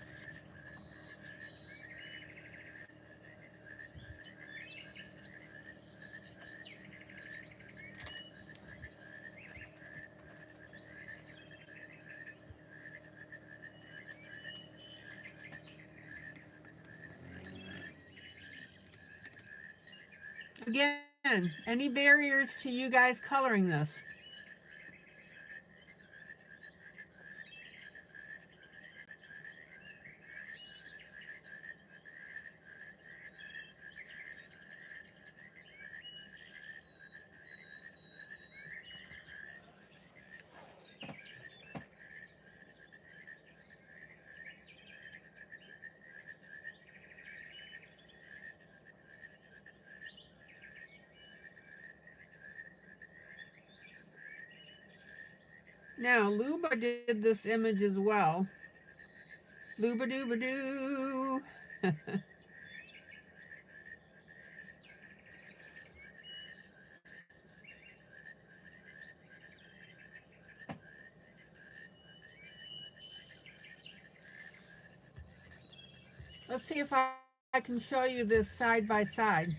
Again, any barriers to you guys coloring this? Now, Luba did this image as well. Luba dooba doo. Let's see if I can show you this side by side.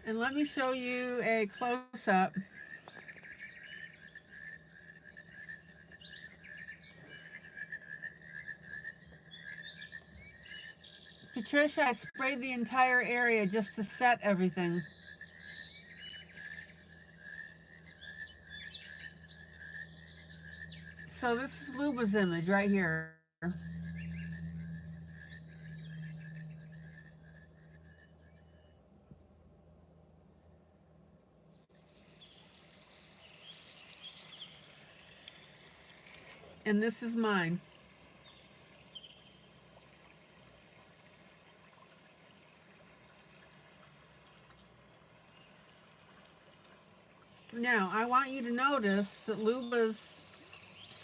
And let me show you a close-up. Patricia, I sprayed the entire area just to set everything. So this is Luba's image right here. And this is mine. Now, I want you to notice that Luba's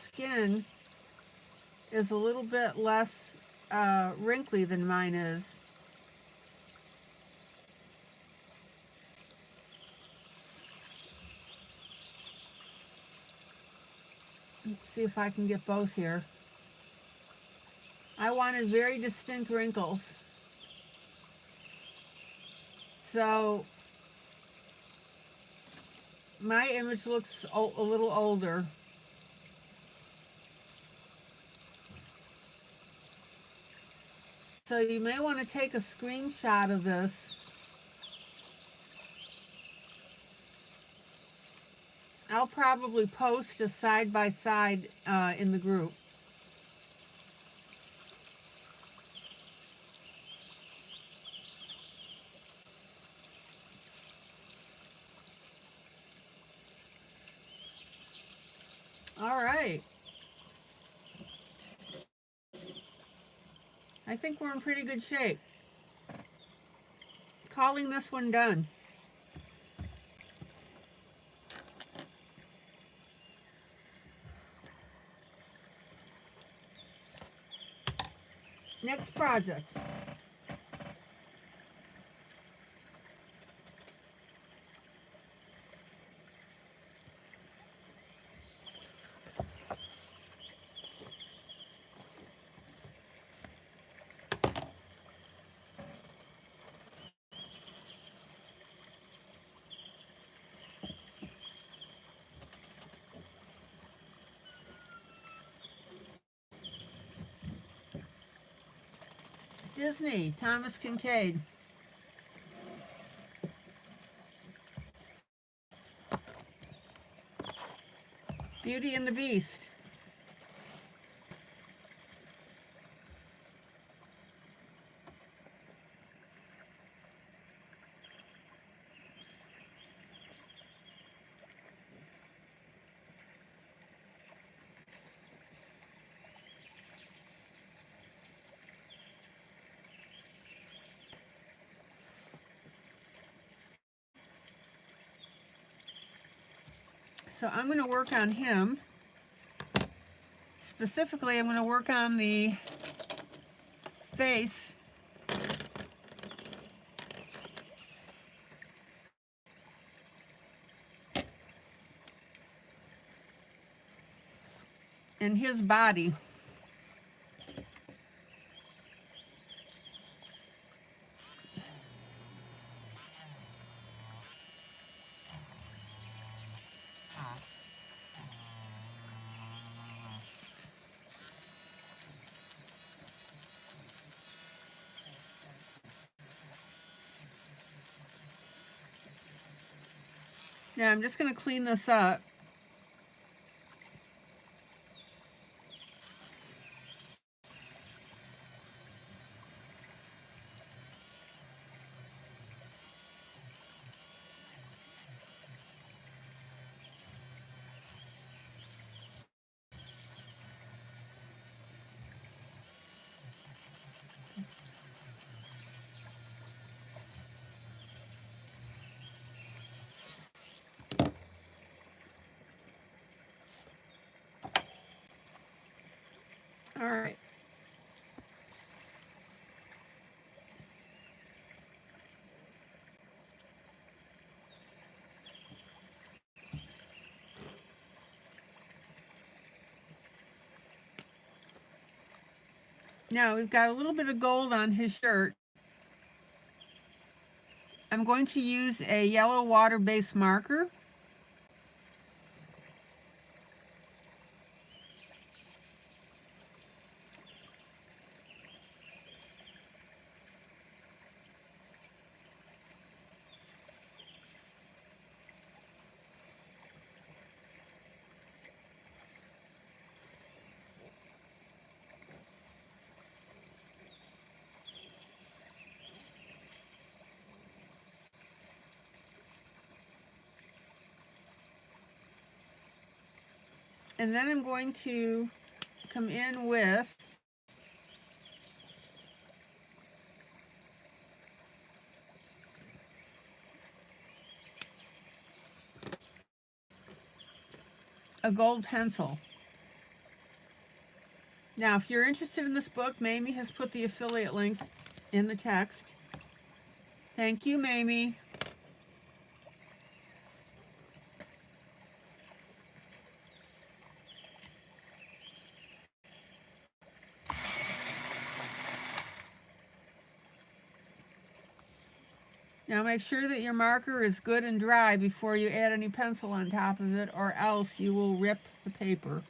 skin is a little bit less wrinkly than mine is. Let's see if I can get both here. I wanted very distinct wrinkles. So my image looks a little older. So you may want to take a screenshot of this I'll probably post a side-by-side in the group. All right. I think we're in pretty good shape. Calling this one done. Next project. Disney, Thomas Kincaid. Beauty and the Beast. So I'm going to work on him. Specifically, I'm going to work on the face. And his body. Now I'm just going to clean this up. All right. Now we've got a little bit of gold on his shirt. I'm going to use a yellow water-based marker. And then I'm going to come in with a gold pencil. Now, if you're interested in this book, Mamie has put the affiliate link in the text. Thank you, Mamie. Now make sure that your marker is good and dry before you add any pencil on top of it, or else you will rip the paper.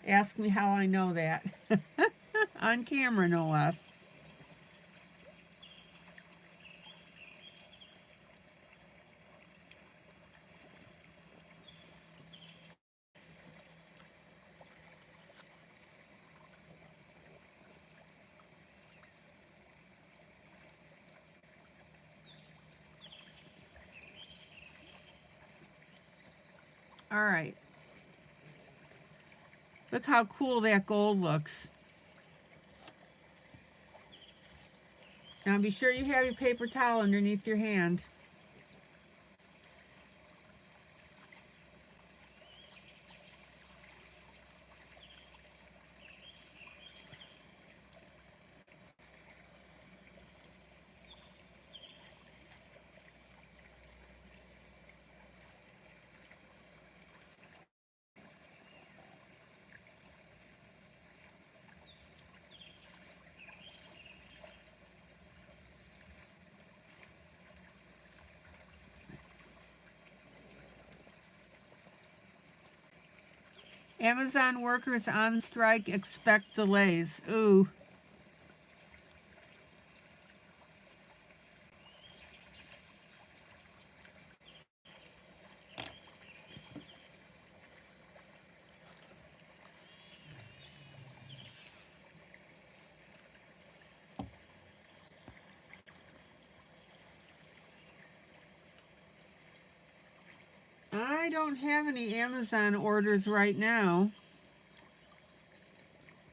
Ask me how I know that. On camera, no less. All right. Look how cool that gold looks. Now be sure you have your paper towel underneath your hand. Amazon workers on strike expect delays. Ooh. I don't have any Amazon orders right now.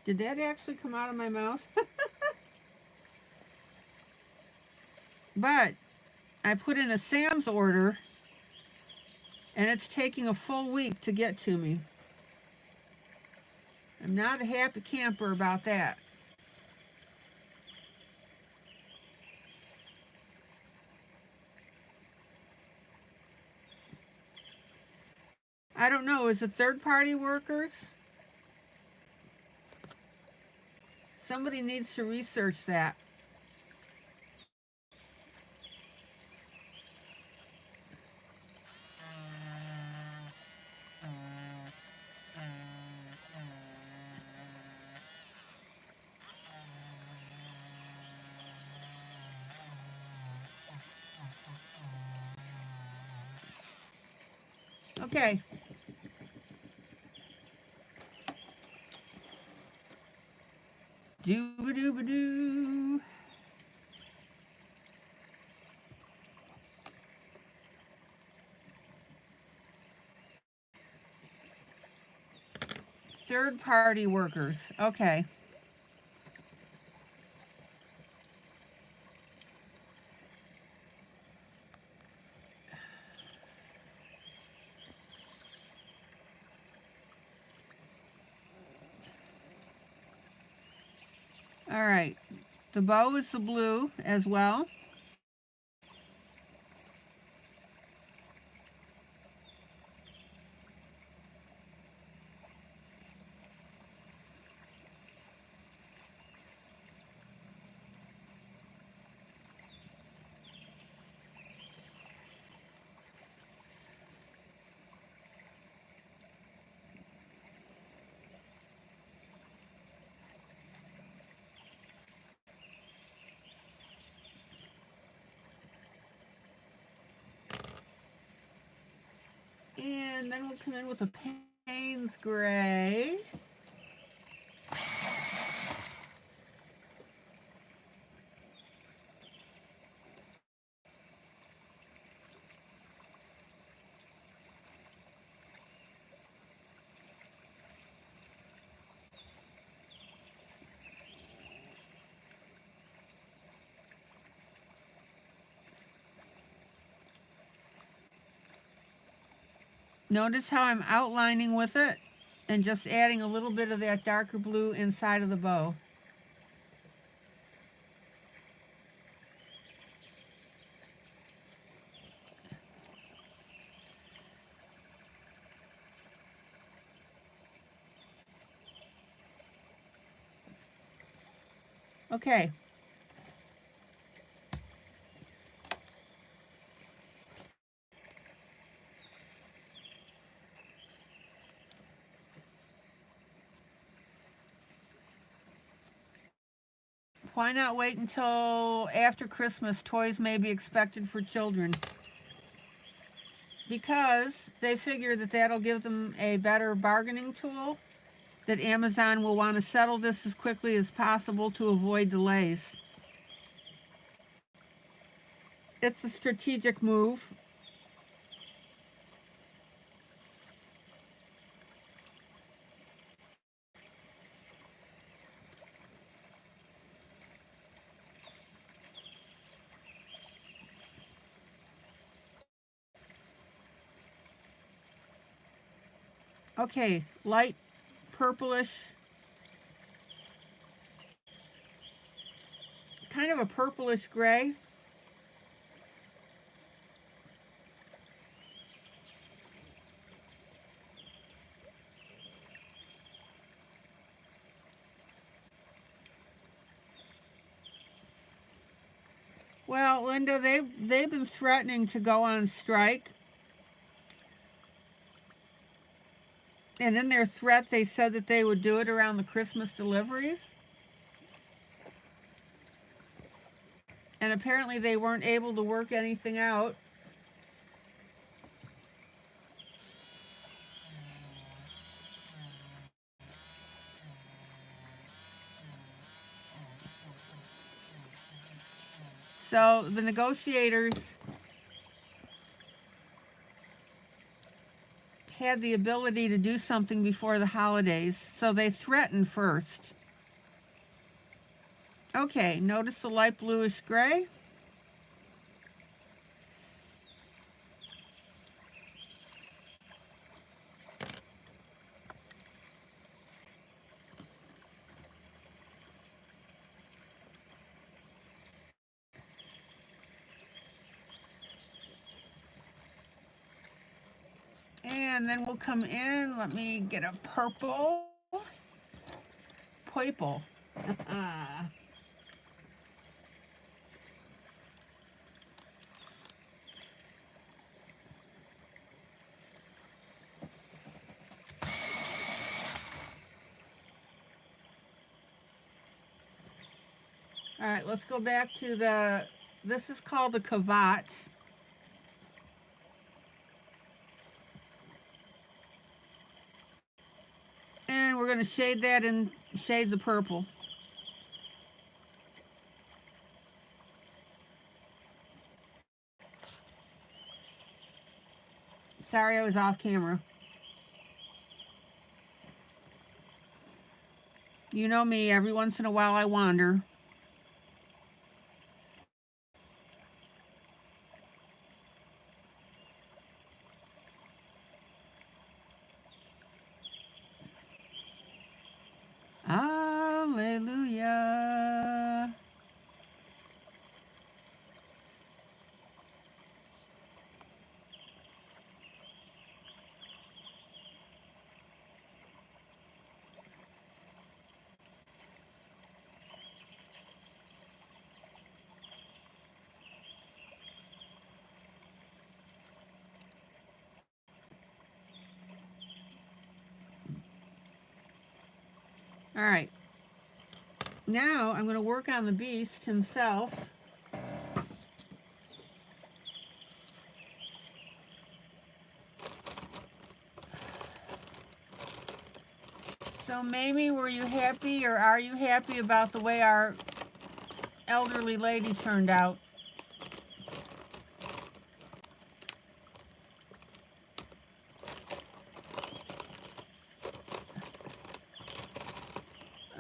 Did that actually come out of my mouth? But I put in a Sam's order, and it's taking a full week to get to me. I'm not a happy camper about that. I don't know, is it third-party workers? Somebody needs to research that. Okay. Doo-ba-doo-ba-doo. Third-party workers. Okay. All right, the bow is the blue as well. And then we'll come in with a Payne's gray. Notice how I'm outlining with it and just adding a little bit of that darker blue inside of the bow. Okay. Why not wait until after Christmas? Toys may be expected for children. Because they figure that that'll give them a better bargaining tool, that Amazon will want to settle this as quickly as possible to avoid delays. It's a strategic move. Okay, light purplish, kind of a purplish gray. Well, Linda, they've been threatening to go on strike. And in their threat, they said that they would do it around the Christmas deliveries. And apparently they weren't able to work anything out. So the negotiators had the ability to do something before the holidays, so they threatened first. Okay, notice the light bluish gray. And then we'll come in, let me get a purple. Purple. All right, let's go back to this is called the cravat. And we're going to shade that in shades of purple. Sorry, I was off camera. You know me, every once in a while I wander. Hallelujah. All right. Now I'm going to work on the beast himself. So Mamie, were you happy, or are you happy about the way our elderly lady turned out?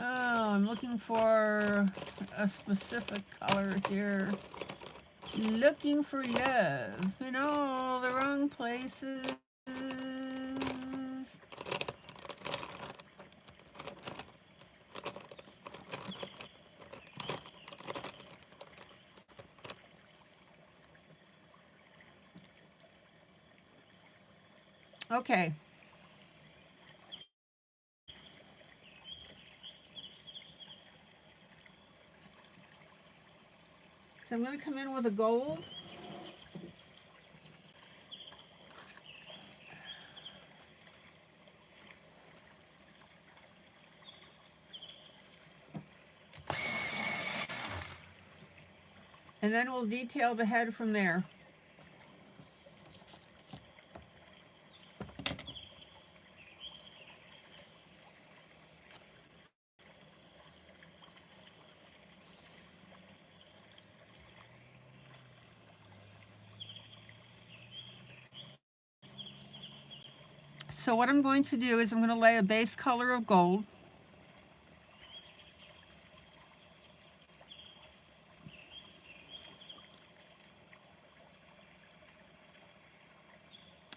Oh, I'm looking for a specific color here. Looking for love in all the wrong places. Okay. So I'm going to come in with a gold. And then we'll detail the head from there. So what I'm going to do is I'm going to lay a base color of gold.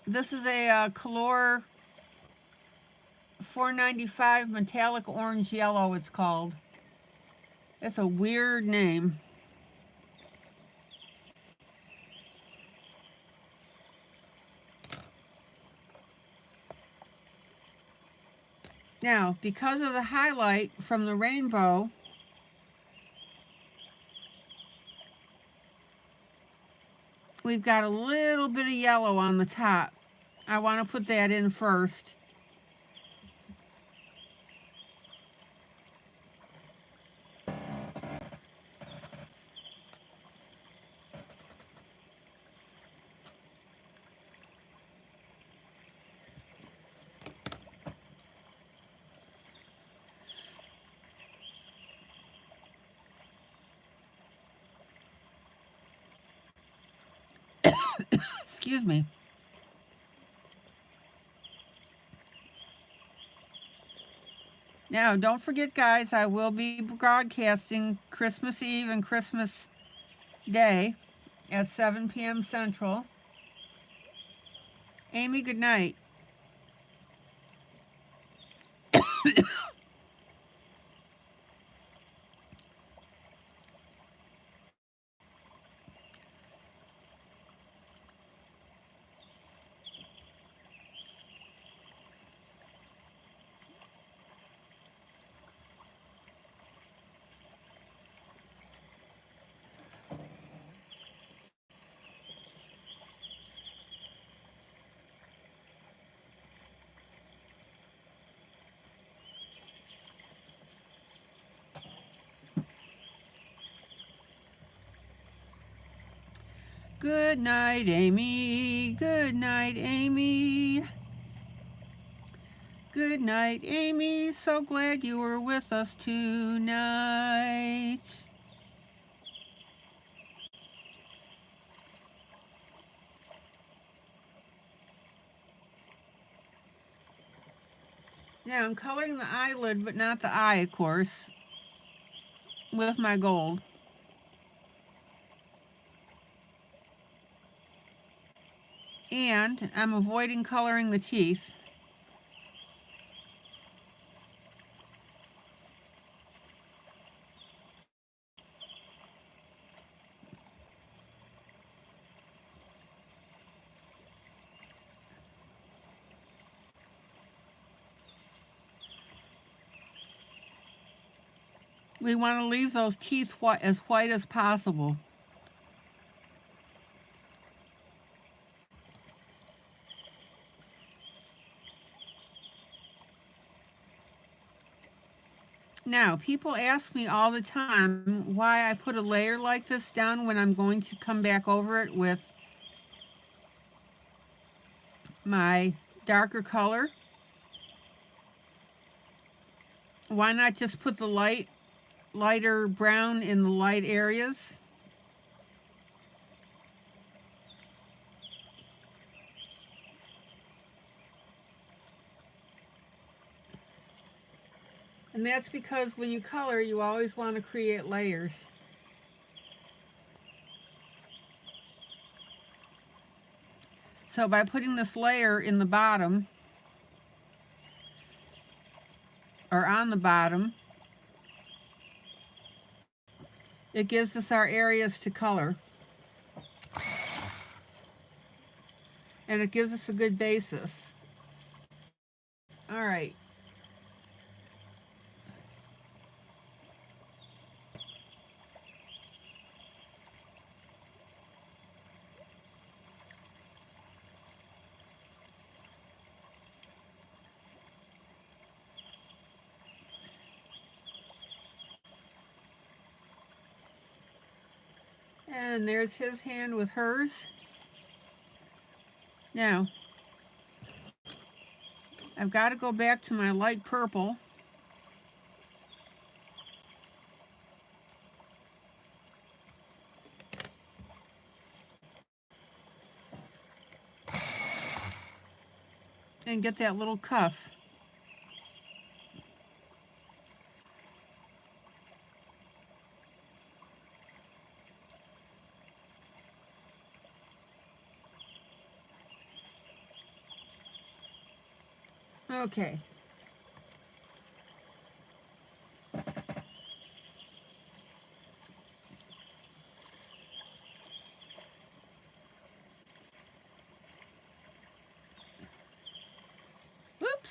This is a Color 495 metallic orange yellow, it's called. It's a weird name. Now, because of the highlight from the rainbow, we've got a little bit of yellow on the top. I want to put that in first. Excuse me. Now, don't forget, guys, I will be broadcasting Christmas Eve and Christmas Day at 7 p.m. Central. Amy, good night. Good night, Amy. Good night, Amy. Good night, Amy. So glad you were with us tonight. Now I'm coloring the eyelid, but not the eye, of course, with my gold. And I'm avoiding coloring the teeth. We want to leave those teeth as white as possible. Now, people ask me all the time why I put a layer like this down when I'm going to come back over it with my darker color. Why not just put the lighter brown in the light areas? And that's because when you color, you always want to create layers. So by putting this layer in the bottom, or on the bottom, it gives us our areas to color. And it gives us a good basis. All right. And there's his hand with hers. Now, I've got to go back to my light purple. And get that little cuff. Okay. Whoops.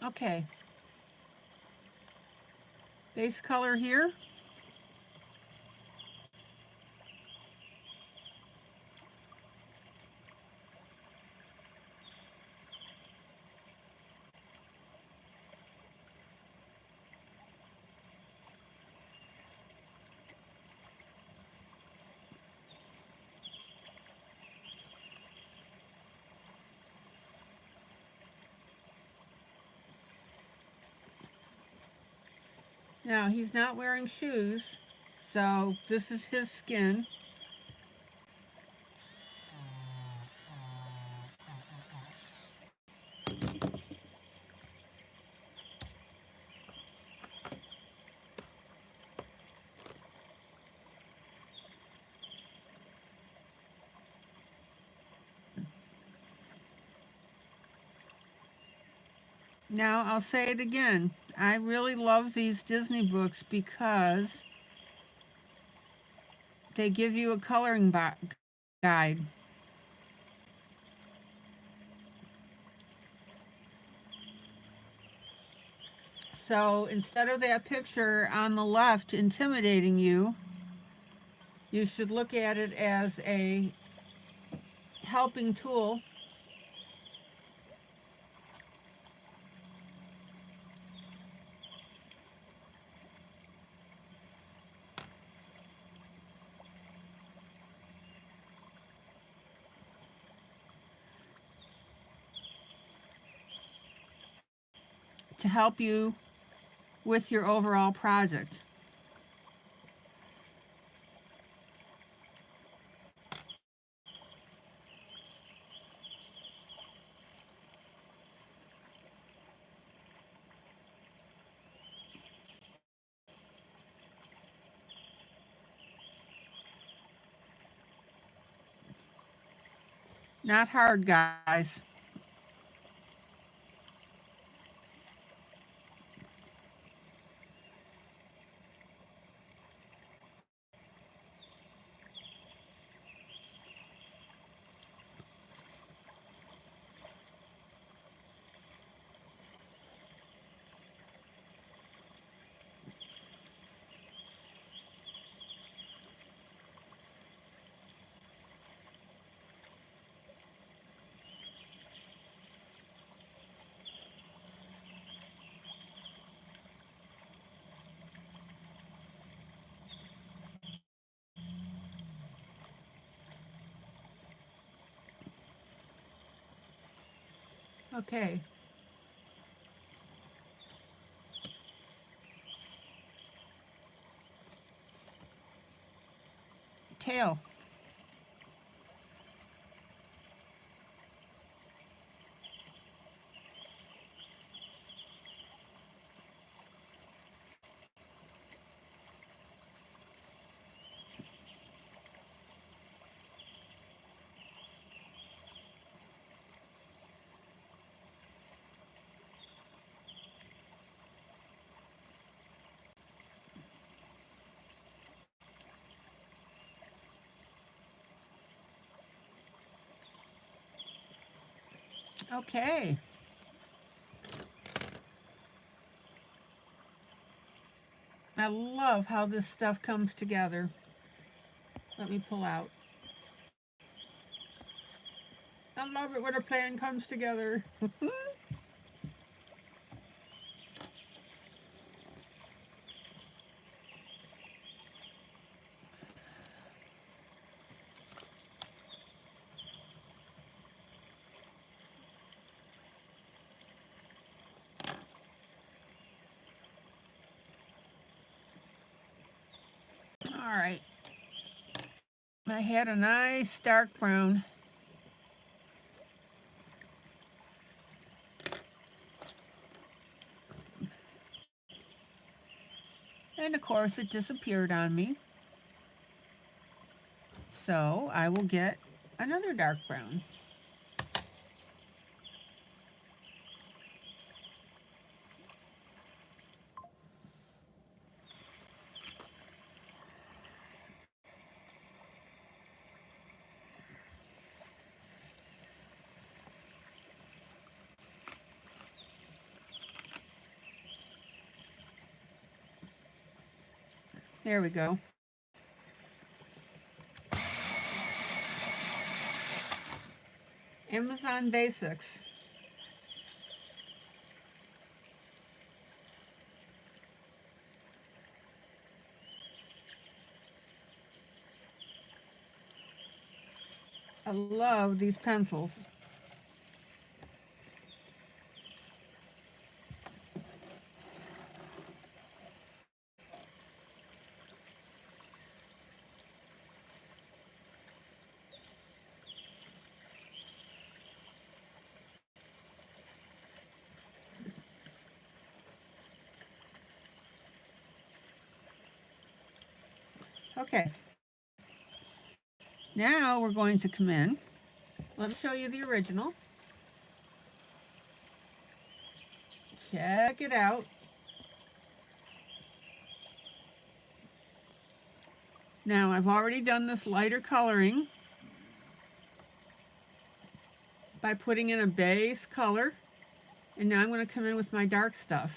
Okay. Base color here. Now, he's not wearing shoes, so this is his skin. Now, I'll say it again. I really love these Disney books because they give you a coloring guide. So instead of that picture on the left intimidating you, you should look at it as a helping tool to help you with your overall project. Not hard, guys. Okay. Tail. Okay. I love how this stuff comes together. Let me pull out. I love it when a plan comes together. All right. I had a nice dark brown. And of course it disappeared on me. So I will get another dark brown. There we go. Amazon Basics. I love these pencils. Okay. Now we're going to come in. Let me show you the original. Check it out. Now I've already done this lighter coloring by putting in a base color, and now I'm going to come in with my dark stuff.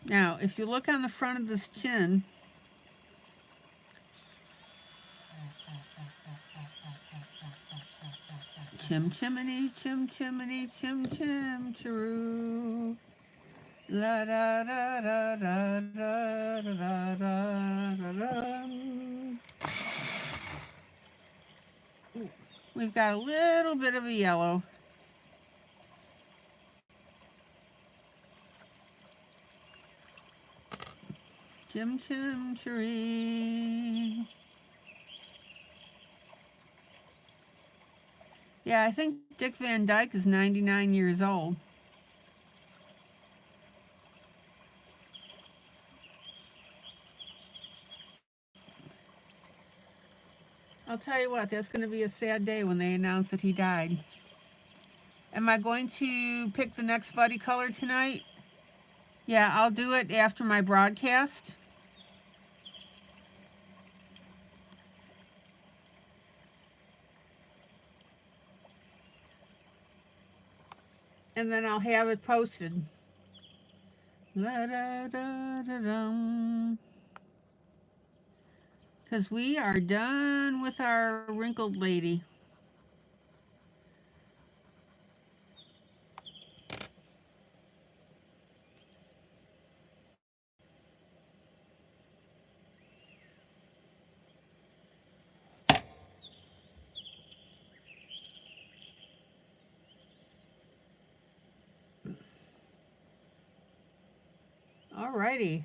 Now, if you look on the front of this chin, chim chimney, chim chimney, chim chim chiroo. La da da da da da da da da da. We've got a little bit of a yellow. Chim chim chiree. Yeah, I think Dick Van Dyke is 99 years old. I'll tell you what, that's going to be a sad day when they announce that he died. Am I going to pick the next buddy color tonight? Yeah, I'll do it after my broadcast. And then I'll have it posted. La da da da dum. Because we are done with our wrinkled lady. Alrighty.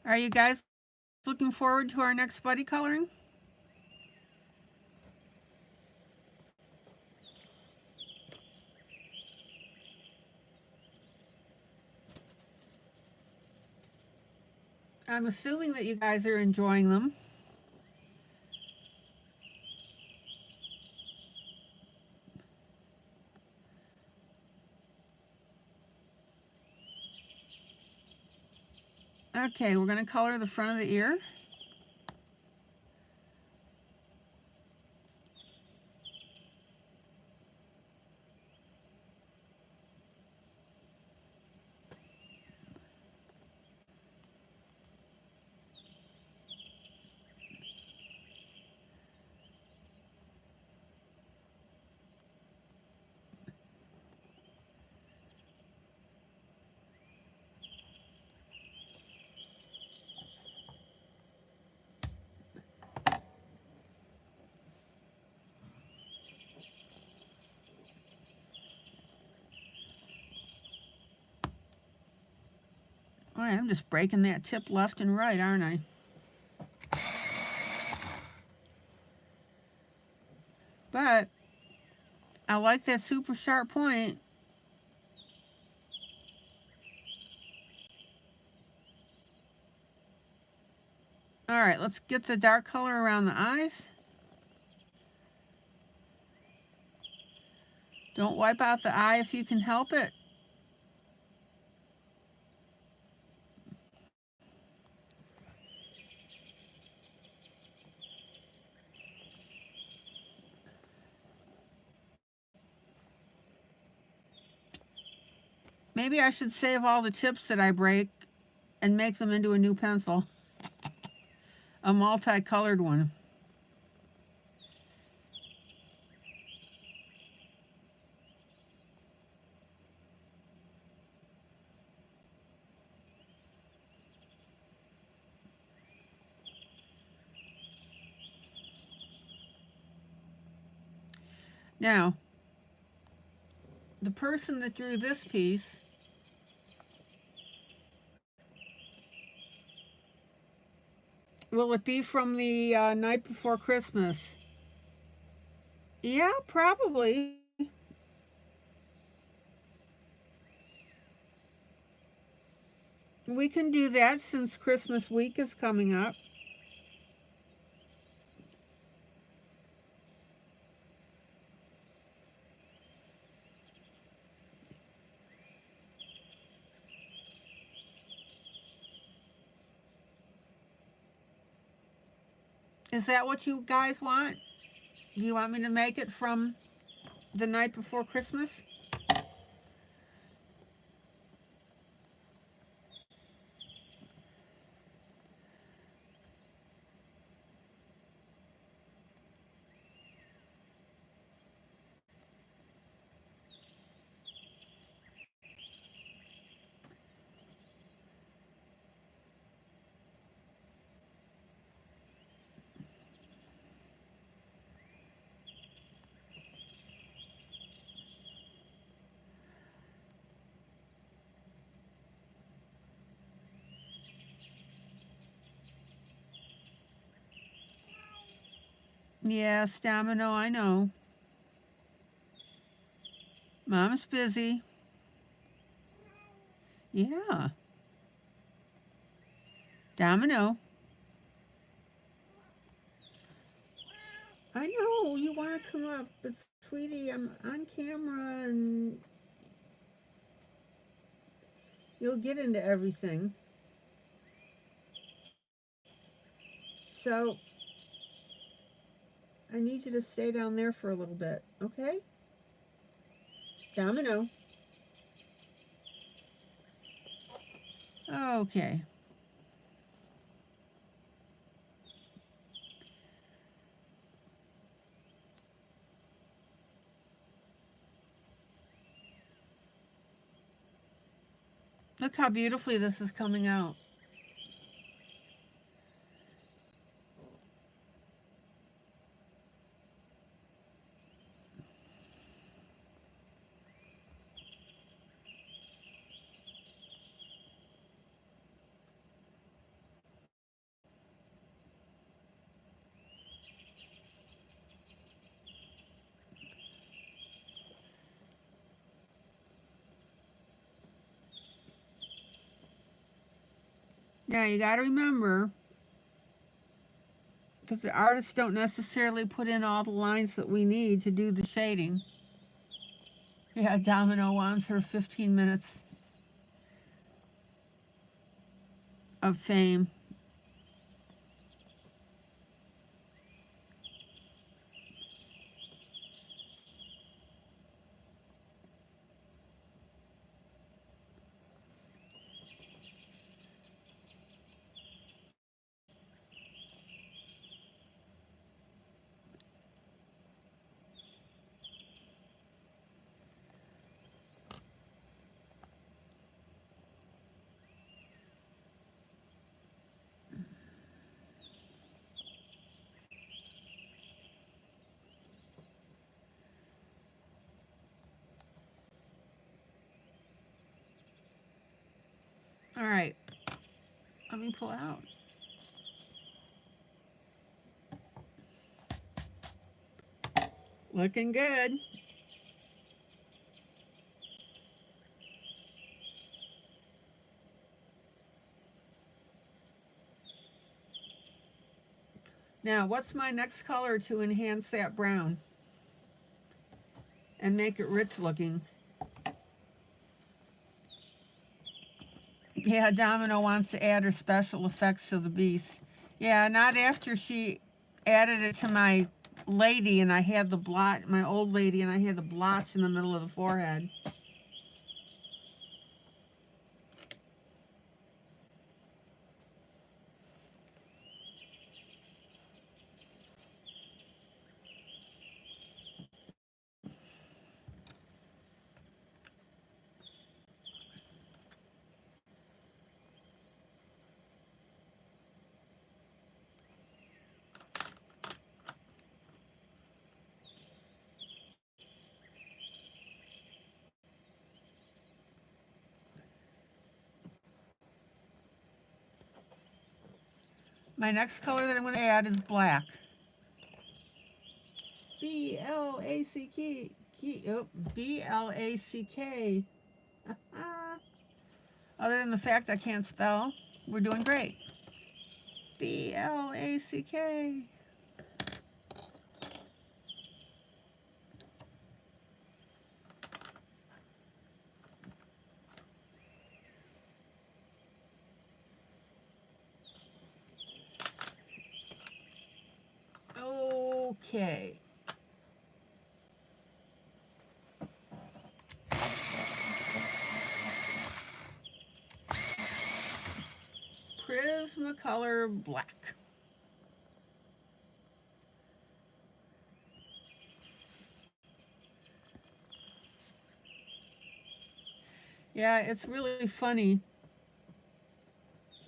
Are you guys looking forward to our next buddy coloring? I'm assuming that you guys are enjoying them. Okay, we're going to color the front of the ear. Oh, I'm just breaking that tip left and right, aren't I? But I like that super sharp point. All right, let's get the dark color around the eyes. Don't wipe out the eye if you can help it. Maybe I should save all the tips that I break and make them into a new pencil. A multicolored one. Now, the person that drew this piece will it be from the night before Christmas? Yeah, probably. We can do that since Christmas week is coming up. Is that what you guys want? Do you want me to make it from the night before Christmas? Yes, Domino, I know. Mom's busy. Yeah. Domino. I know you want to come up, but sweetie, I'm on camera and you'll get into everything. So I need you to stay down there for a little bit, okay? Domino. Okay. Look how beautifully this is coming out. Now you got to remember that the artists don't necessarily put in all the lines that we need to do the shading. Yeah, Domino wants her 15 minutes of fame. All right, let me pull out. Looking good. Now, what's my next color to enhance that brown and make it rich looking? Yeah, Domino wants to add her special effects to the beast. Yeah, not after she added it to my lady and I had the blotch, my old lady, and I had the blotch in the middle of the forehead. My next color that I'm going to add is black. B-L-A-C-K. B-L-A-C-K. Other than the fact I can't spell, we're doing great. B-L-A-C-K. Okay. Prismacolor black. Yeah, it's really funny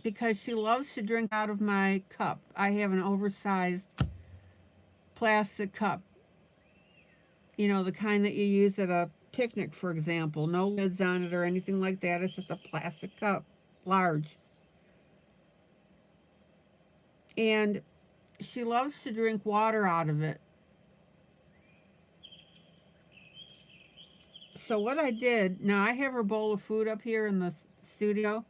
because she loves to drink out of my cup. I have an oversized plastic cup. You know, the kind that you use at a picnic, for example. No lids on it or anything like that. It's just a plastic cup, large. And she loves to drink water out of it. So what I did, now I have her bowl of food up here in the studio.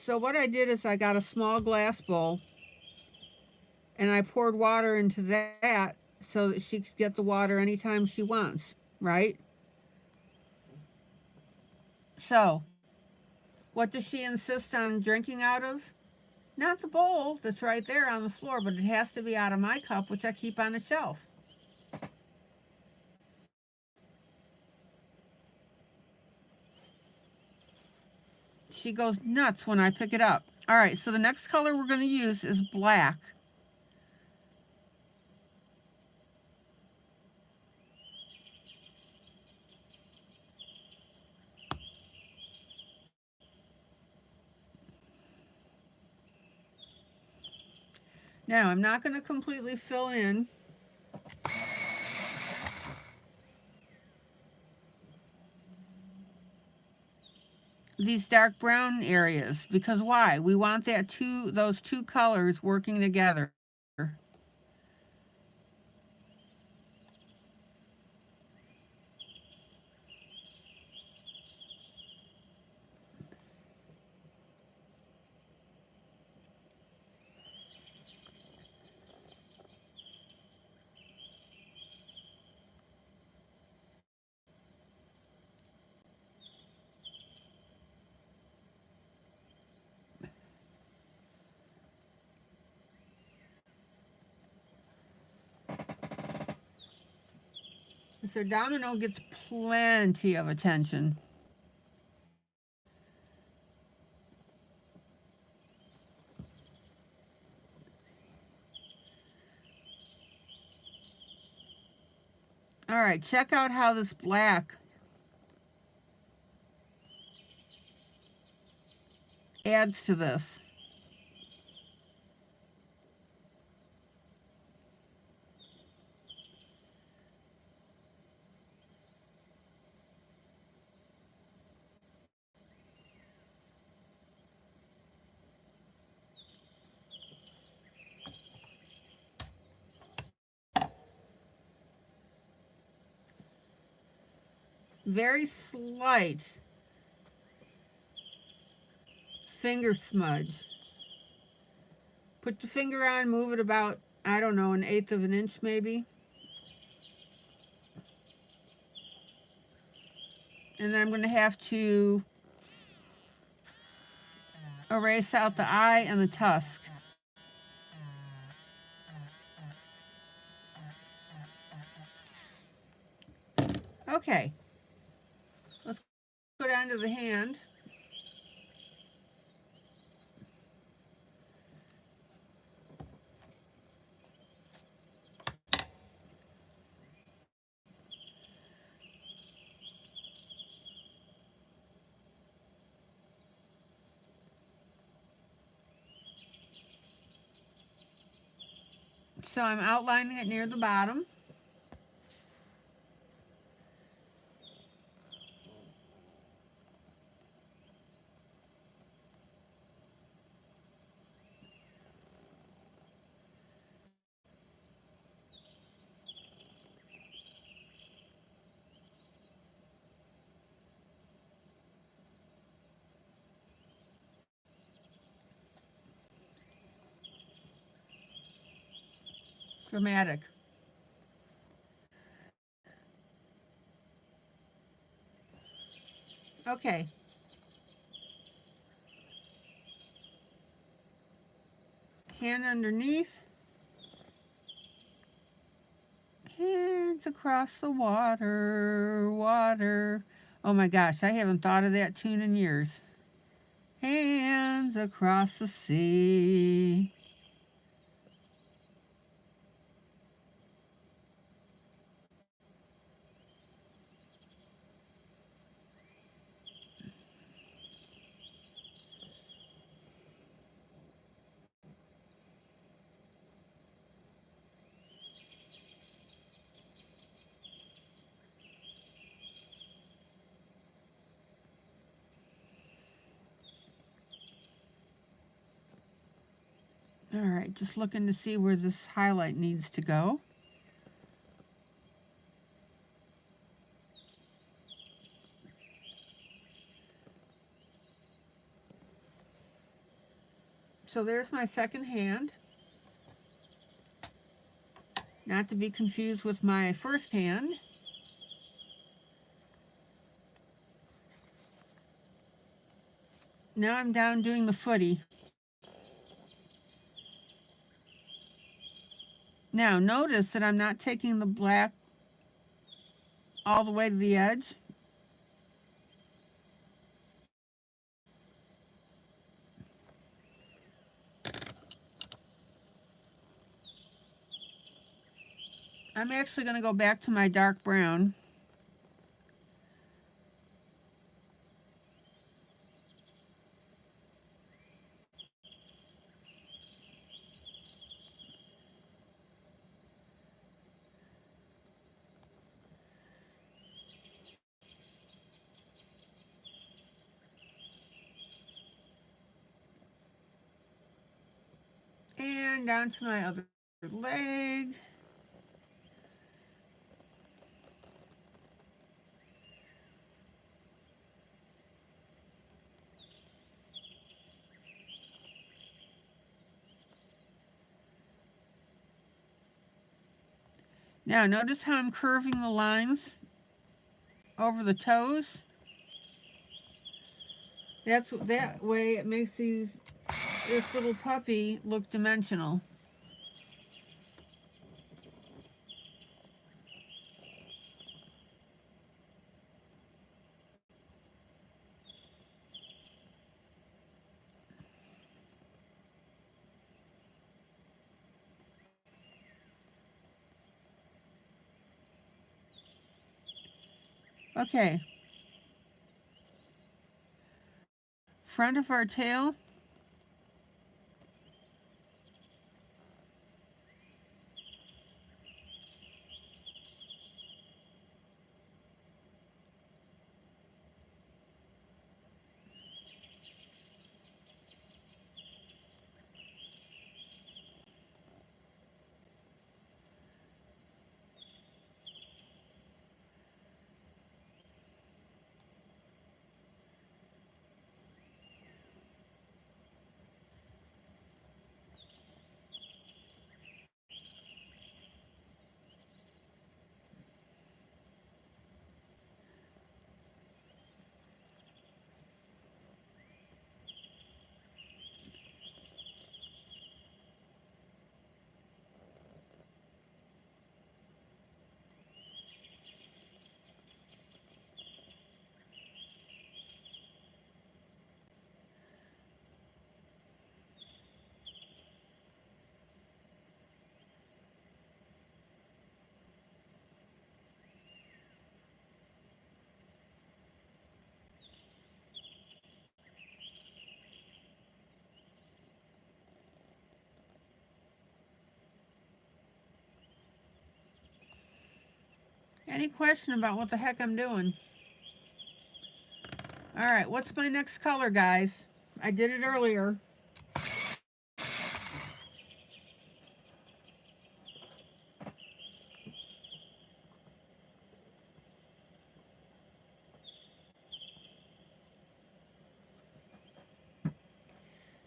So what I did is I got a small glass bowl and I poured water into that so that she could get the water anytime she wants, right? So, what does she insist on drinking out of? Not the bowl that's right there on the floor, but it has to be out of my cup, which I keep on the shelf. She goes nuts when I pick it up. All right, so the next color we're going to use is black. Now, I'm not going to completely fill in these dark brown areas, because why? We want those two colors working together. So Domino gets plenty of attention. All right, check out how this black adds to this. Very slight finger smudge. Put the finger on, move it about, I don't know, 1/8 of an inch maybe. And then I'm going to have to erase out the eye and the tusk. Okay, let's go down to the hand. So I'm outlining it near the bottom. Dramatic. Okay. Hand underneath. Hands across the water, water. Oh my gosh, I haven't thought of that tune in years. Hands across the sea. All right, just looking to see where this highlight needs to go. So there's my second hand. Not to be confused with my first hand. Now I'm down doing the footy. Now notice that I'm not taking the black all the way to the edge. I'm actually going to go back to my dark brown. line down to my other leg. Now notice how I'm curving the lines over the toes. That way it makes this little puppy look dimensional. Okay. Front of our tail. Any question about what the heck I'm doing? All right, what's my next color, guys? I did it earlier.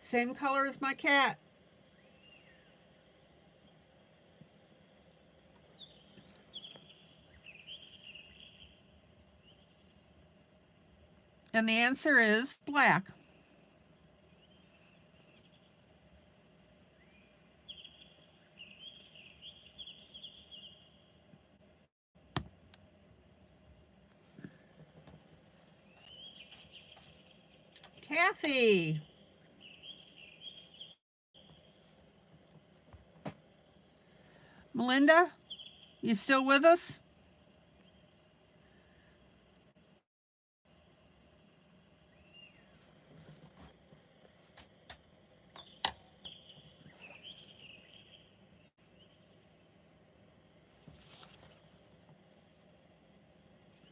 Same color as my cat. And the answer is black. Kathy. Melinda, you still with us?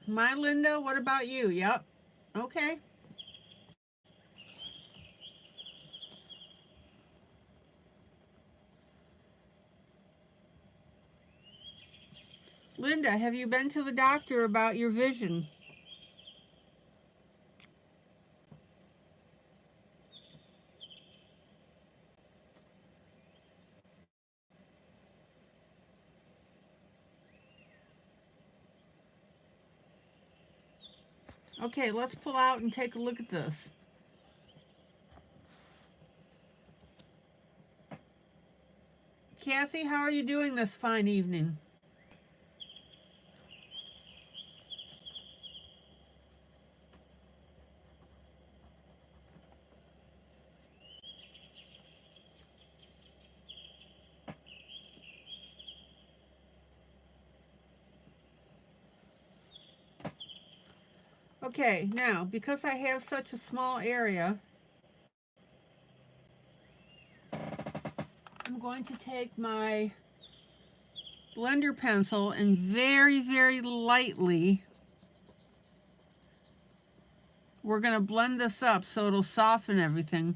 My Linda, what about you? Yep. Okay. Linda, have you been to the doctor about your vision? Okay, let's pull out and take a look at this. Kathy, how are you doing this fine evening? Okay, now, because I have such a small area, I'm going to take my blender pencil and very, very lightly, we're going to blend this up so it'll soften everything.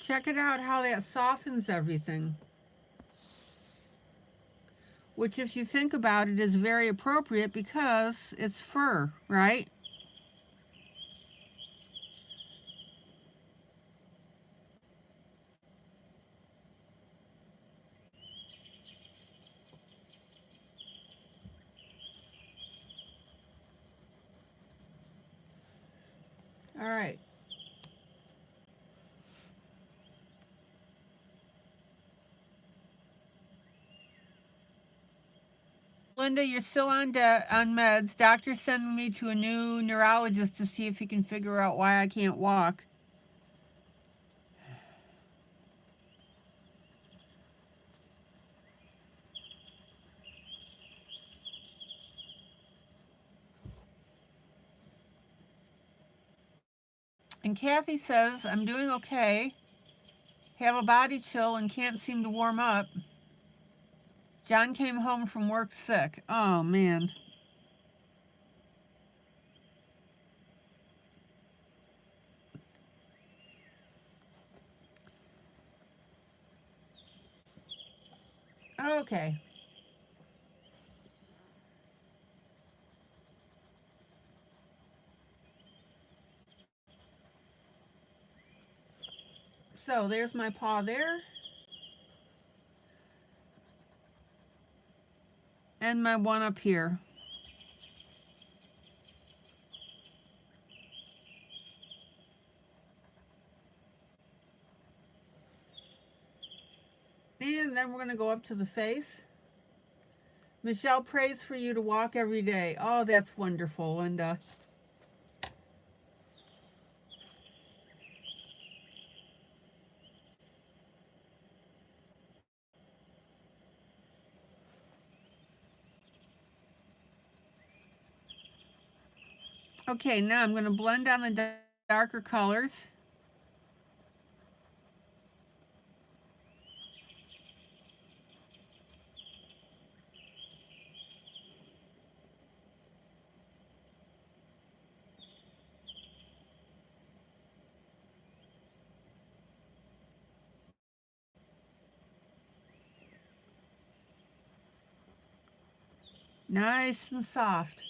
Check it out how that softens everything. Which, if you think about it, is very appropriate because it's fur, right? All right. Linda, you're still on meds. Doctor's sending me to a new neurologist to see if he can figure out why I can't walk. And Kathy says, I'm doing okay. Have a body chill and can't seem to warm up. John came home from work sick. Oh, man. Okay. So there's my paw there. And my one up here. And then we're going to go up to the face. Michelle prays for you to walk every day. Oh, that's wonderful, Linda. Okay, now I'm going to blend on the darker colors. Nice and soft.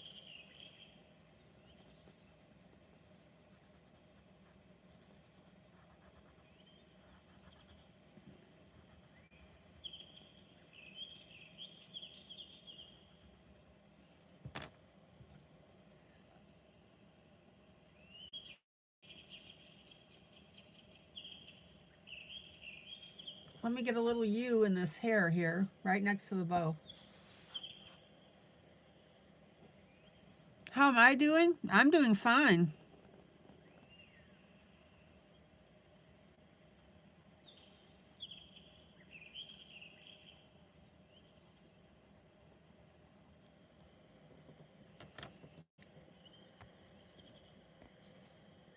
Let me get a little U in this hair here, right next to the bow. How am I doing? I'm doing fine.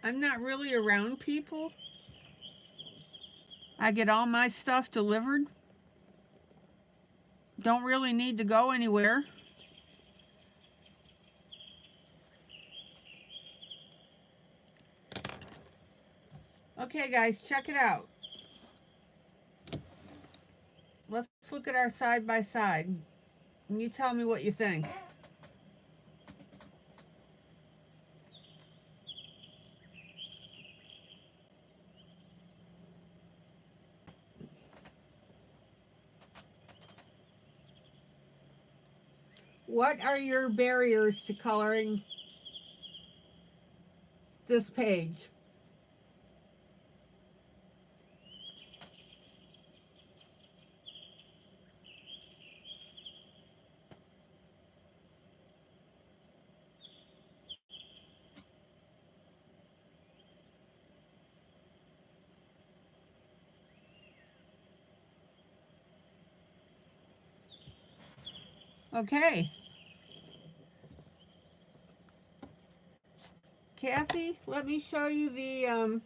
I'm not really around people. I get all my stuff delivered. Don't really need to go anywhere. Okay, guys, check it out. Let's look at our side by side. And you tell me what you think. What are your barriers to coloring this page? Okay. Kathy, let me show you the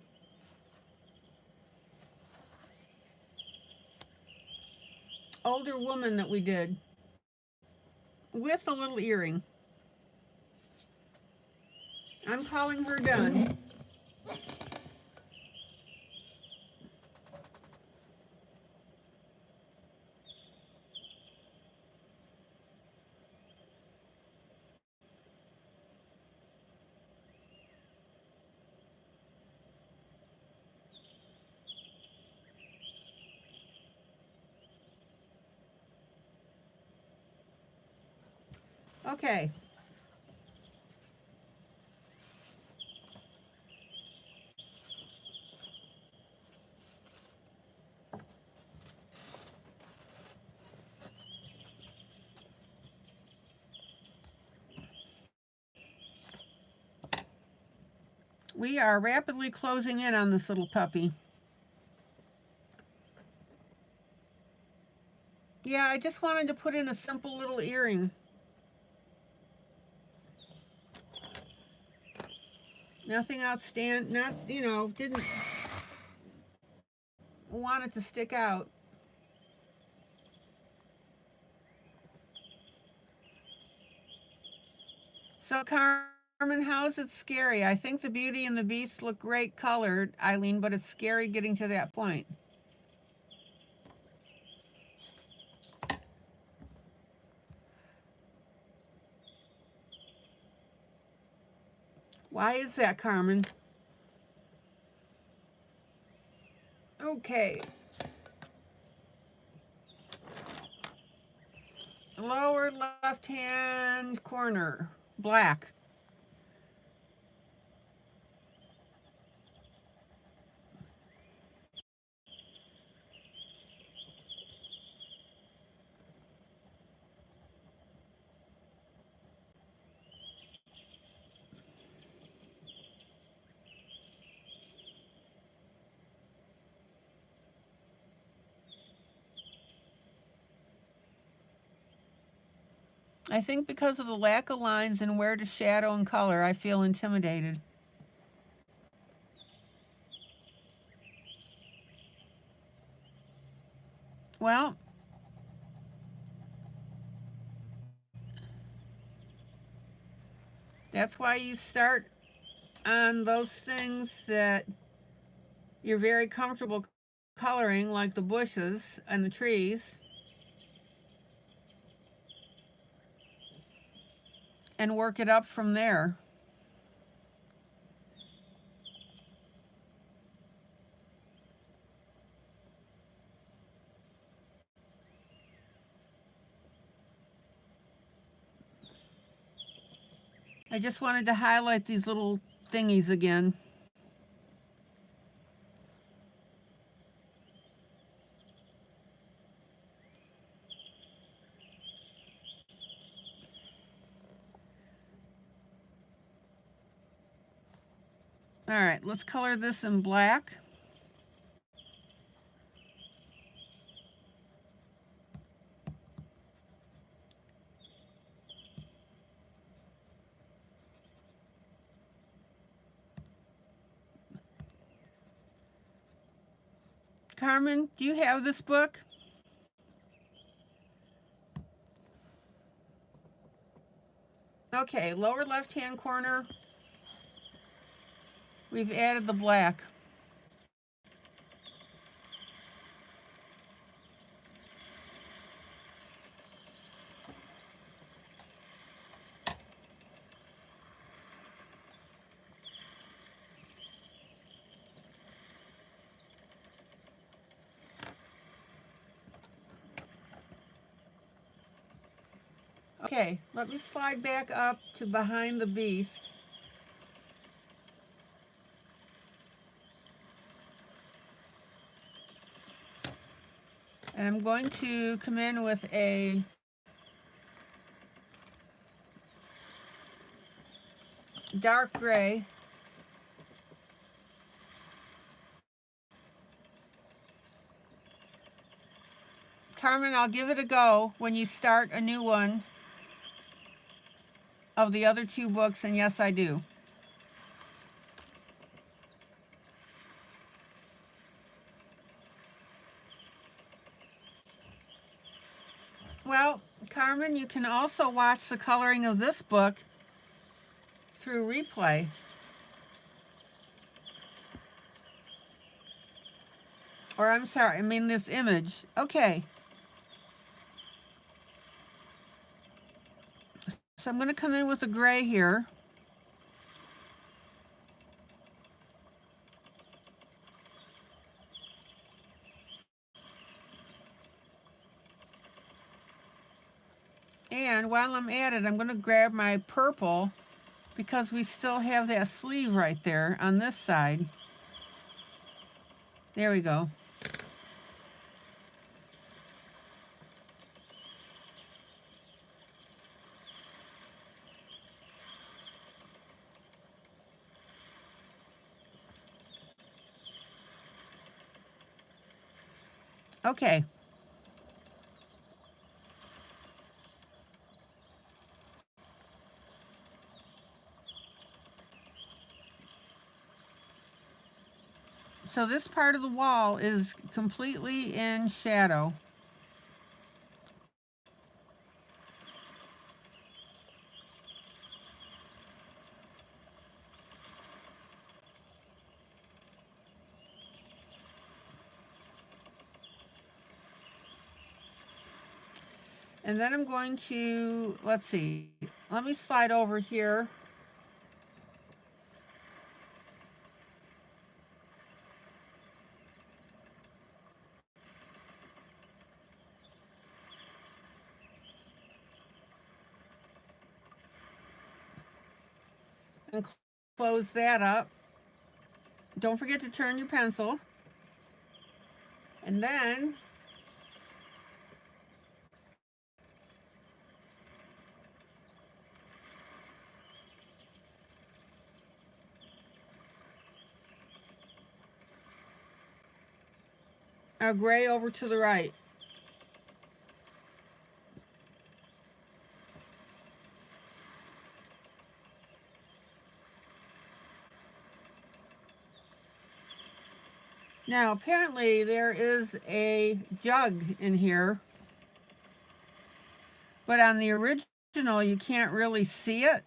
older woman that we did with a little earring. I'm calling her done. Okay. We are rapidly closing in on this little puppy. Yeah, I just wanted to put in a simple little earring. Nothing outstanding, not, didn't want it to stick out. So, Carmen, how's it scary? I think the Beauty and the Beast look great colored, ILene, but it's scary getting to that point. Why is that, Carmen? Okay. Lower left hand corner, black. I think because of the lack of lines and where to shadow and color, I feel intimidated. Well, that's why you start on those things that you're very comfortable coloring, like the bushes and the trees, and work it up from there. I just wanted to highlight these little thingies again. All right, let's color this in black. Carmen, do you have this book? Okay, lower left-hand corner, we've added the black. Okay, let me slide back up to behind the beast. And I'm going to come in with a dark gray. Carmen, I'll give it a go when you start a new one of the other two books, and yes, I do. Well, Carmen, you can also watch the coloring of this book through replay. Or I'm sorry, I mean this image. Okay. So I'm going to come in with a gray here. And while I'm at it, I'm going to grab my purple because we still have that sleeve right there on this side. There we go. Okay. So this part of the wall is completely in shadow. And then I'm going to, let's see, let me slide over here. And close that up. Don't forget to turn your pencil. And then our gray over to the right. Now, apparently there is a jug in here, but on the original you can't really see it.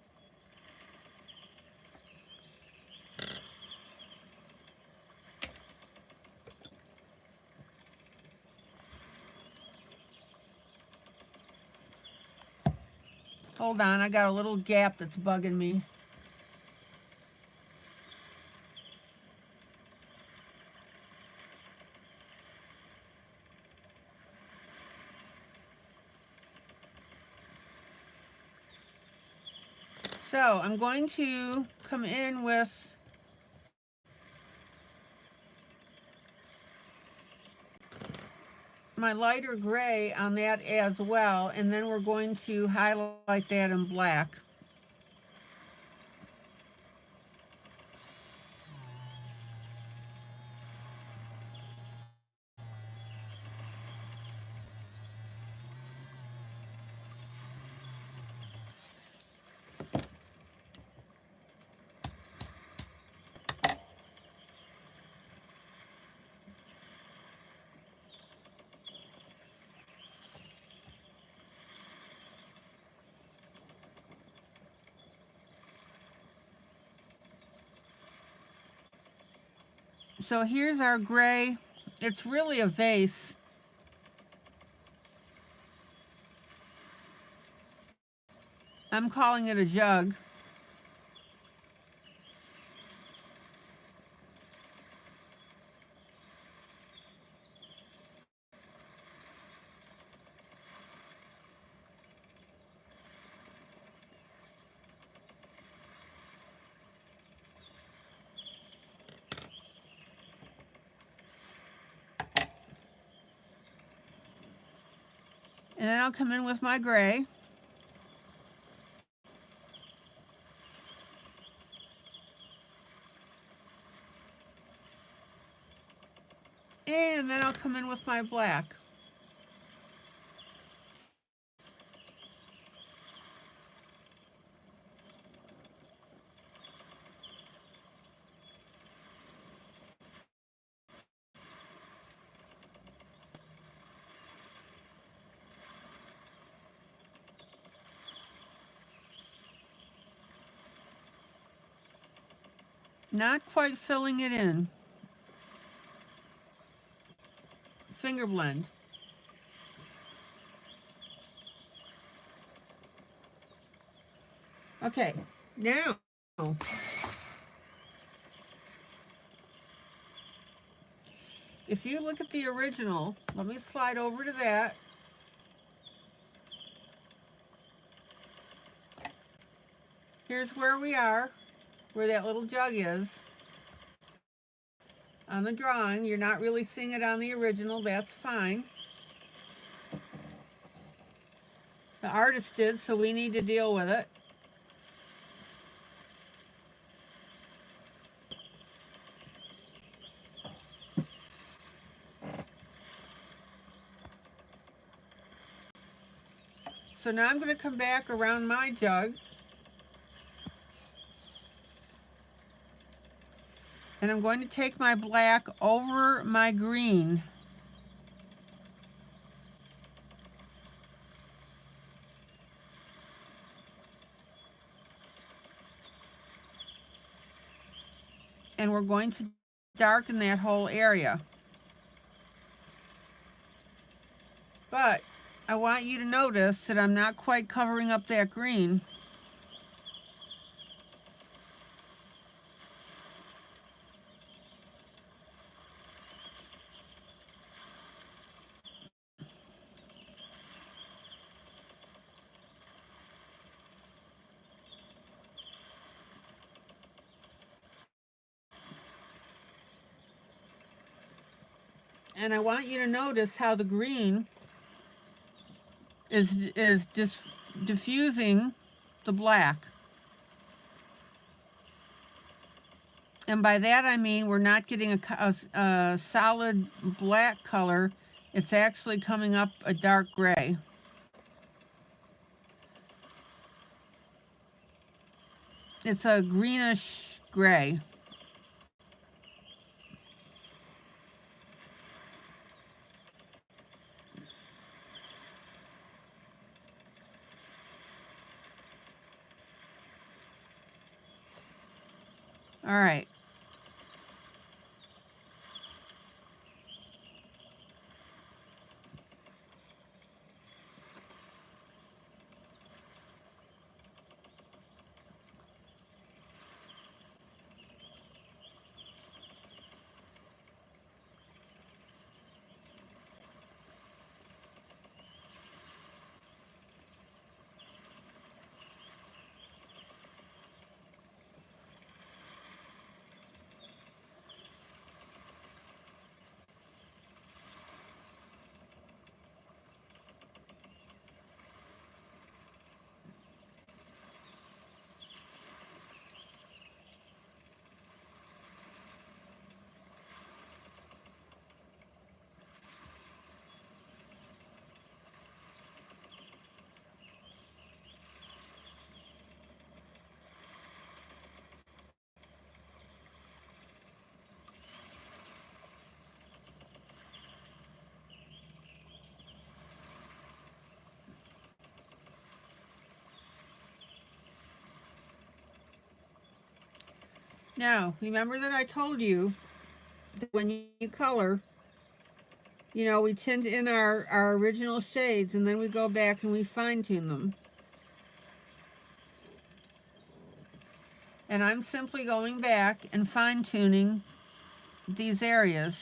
Hold on, I got a little gap that's bugging me. So I'm going to come in with my lighter gray on that as well, and then we're going to highlight that in black. So here's our gray. It's really a vase. I'm calling it a jug. And then I'll come in with my gray. And then I'll come in with my black. Not quite filling it in. Finger blend. Okay, now if you look at the original, let me slide over to that. Here's where we are, where that little jug is. On the drawing, you're not really seeing it on the original, that's fine. The artist did, so we need to deal with it. So now I'm going to come back around my jug. And I'm going to take my black over my green. And we're going to darken that whole area. But I want you to notice that I'm not quite covering up that green. And I want you to notice how the green is just diffusing the black. And by that I mean we're not getting a solid black color. It's actually coming up a dark gray. It's a greenish gray. All right. Now, remember that I told you that when you color, you know, we tint in our original shades and then we go back and we fine tune them. And I'm simply going back and fine tuning these areas.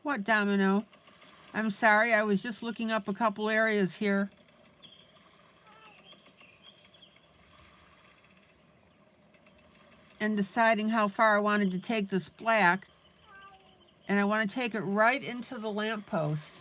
What, Domino? I'm sorry, I was just looking up a couple areas here. And deciding how far I wanted to take this black. And I want to take it right into the lamppost.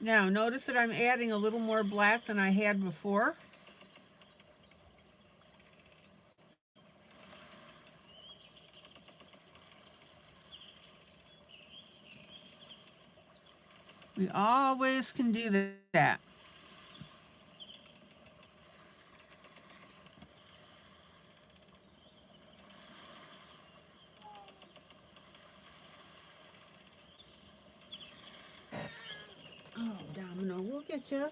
Now, notice that I'm adding a little more black than I had before. We always can do that. Oh, Domino, we'll get you.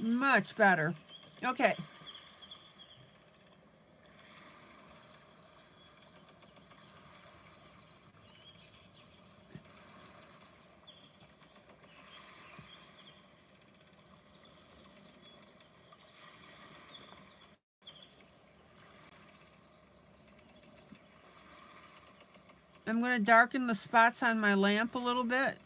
Much better. Okay. I'm going to darken the spots on my lamp a little bit.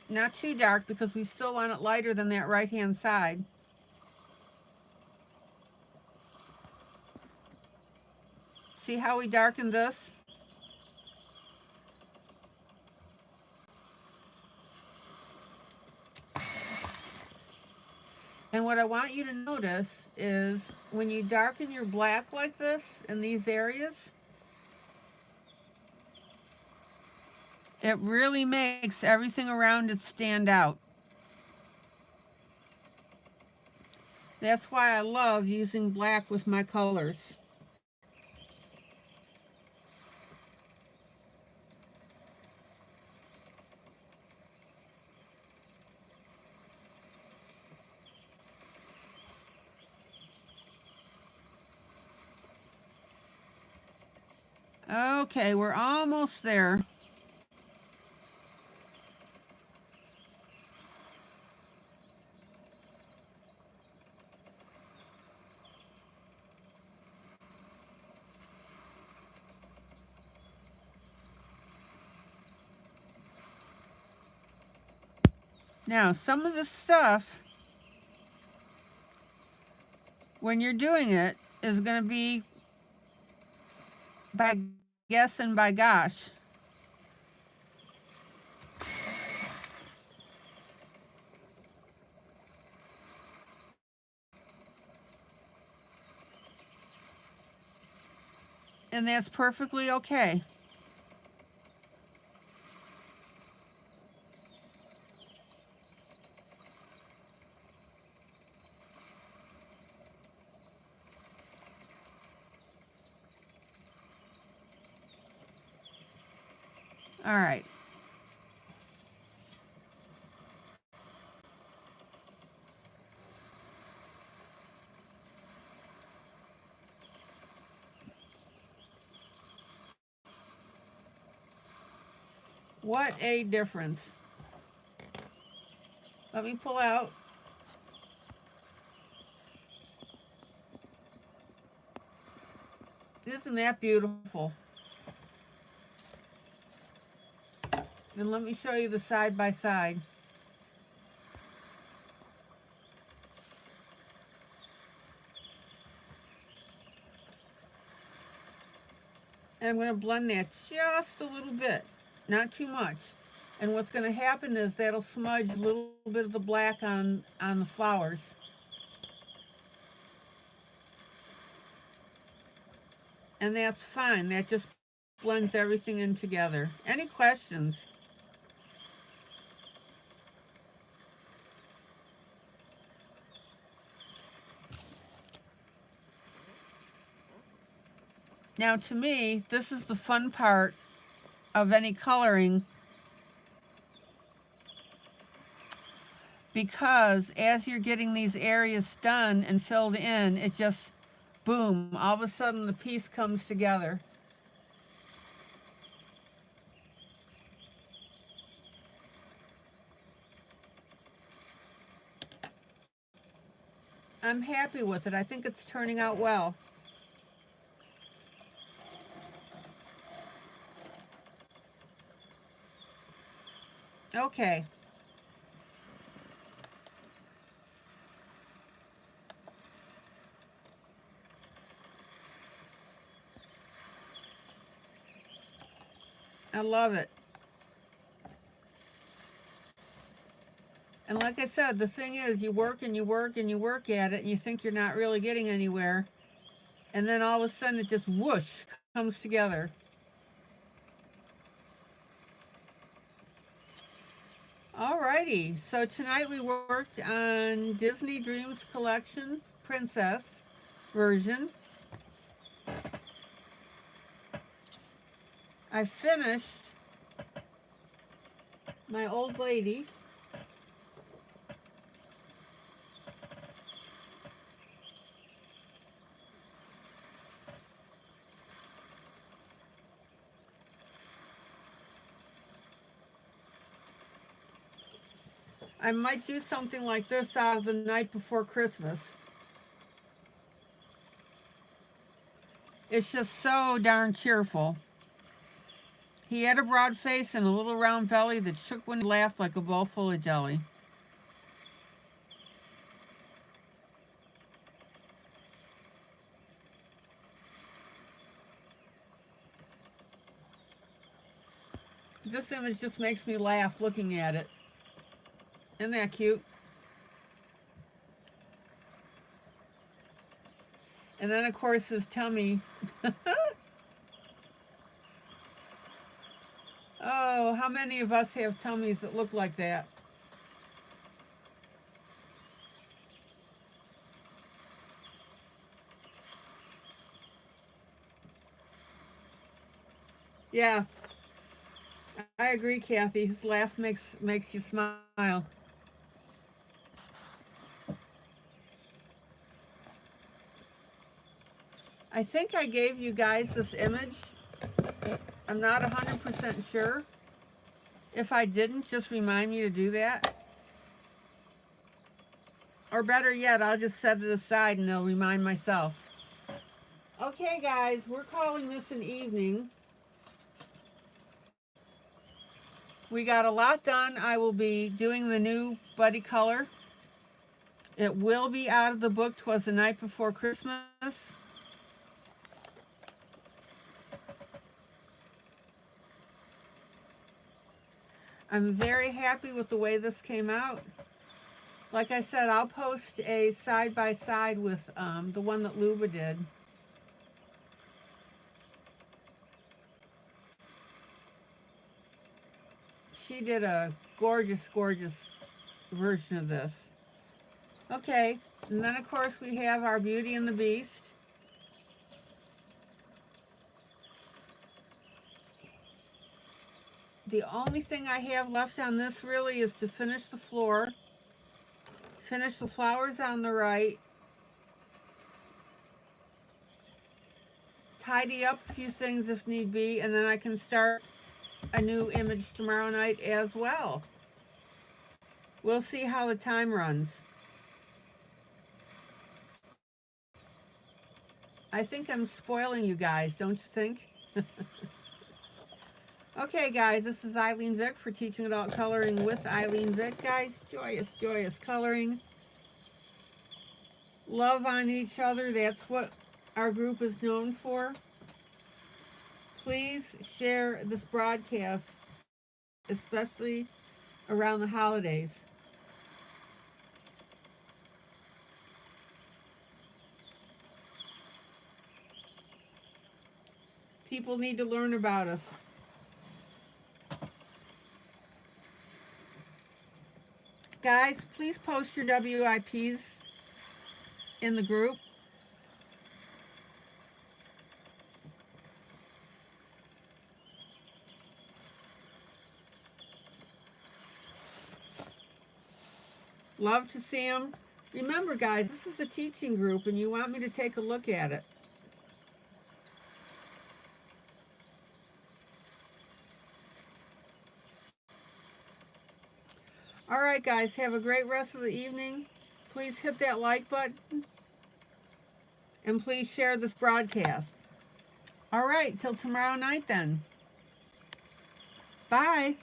Not too dark because we still want it lighter than that right-hand side. See how we darkened this? And what I want you to notice is when you darken your black like this in these areas, it really makes everything around it stand out. That's why I love using black with my colors. Okay, we're almost there. Now, some of the stuff, when you're doing it, is going to be by guess and by gosh. And that's perfectly okay. All right. What a difference. Let me pull out. Isn't that beautiful? And let me show you the side by side. And I'm going to blend that just a little bit, not too much. And what's going to happen is that'll smudge a little bit of the black on the flowers. And that's fine. That just blends everything in together. Any questions? Now, to me, this is the fun part of any coloring. because as you're getting these areas done and filled in, it just, boom, all of a sudden the piece comes together. I'm happy with it. I think it's turning out well. Okay. I love it. And like I said, the thing is, you work and you work and you work at it and you think you're not really getting anywhere. And then all of a sudden it just whoosh comes together. Alrighty, so tonight we worked on Disney Dreams Collection Princess version. I finished my old lady. I might do something like this out of The Night Before Christmas. It's just so darn cheerful. He had a broad face and a little round belly that shook when he laughed like a bowl full of jelly. This image just makes me laugh looking at it. Isn't that cute? And then, of course, his tummy. Oh, how many of us have tummies that look like that? Yeah, I agree, Kathy. His laugh makes you smile. I think I gave you guys this image. I'm not 100% sure. If I didn't, just remind me to do that. Or better yet, I'll just set it aside and I'll remind myself. Okay, guys, we're calling this an evening. We got a lot done. I will be doing the new Buddy Color. It will be out of the book 'Twas the Night Before Christmas. I'm very happy with the way this came out. Like I said, I'll post a side-by-side with the one that Luba did. She did a gorgeous, gorgeous version of this. Okay, and then of course we have our Beauty and the Beast. The only thing I have left on this really is to finish the floor, finish the flowers on the right, tidy up a few things if need be, and then I can start a new image tomorrow night as well. We'll see how the time runs. I think I'm spoiling you guys, don't you think? Okay, guys, this is ILene Vick for Teaching Adult Coloring with ILene Vick. Guys, joyous, joyous coloring. Love on each other. That's what our group is known for. Please share this broadcast, especially around the holidays. People need to learn about us. Guys, please post your WIPs in the group. Love to see them. Remember, guys, this is a teaching group, and you want me to take a look at it. All right, guys, have a great rest of the evening. Please hit that like button, and please share this broadcast. All right, till tomorrow night then. Bye.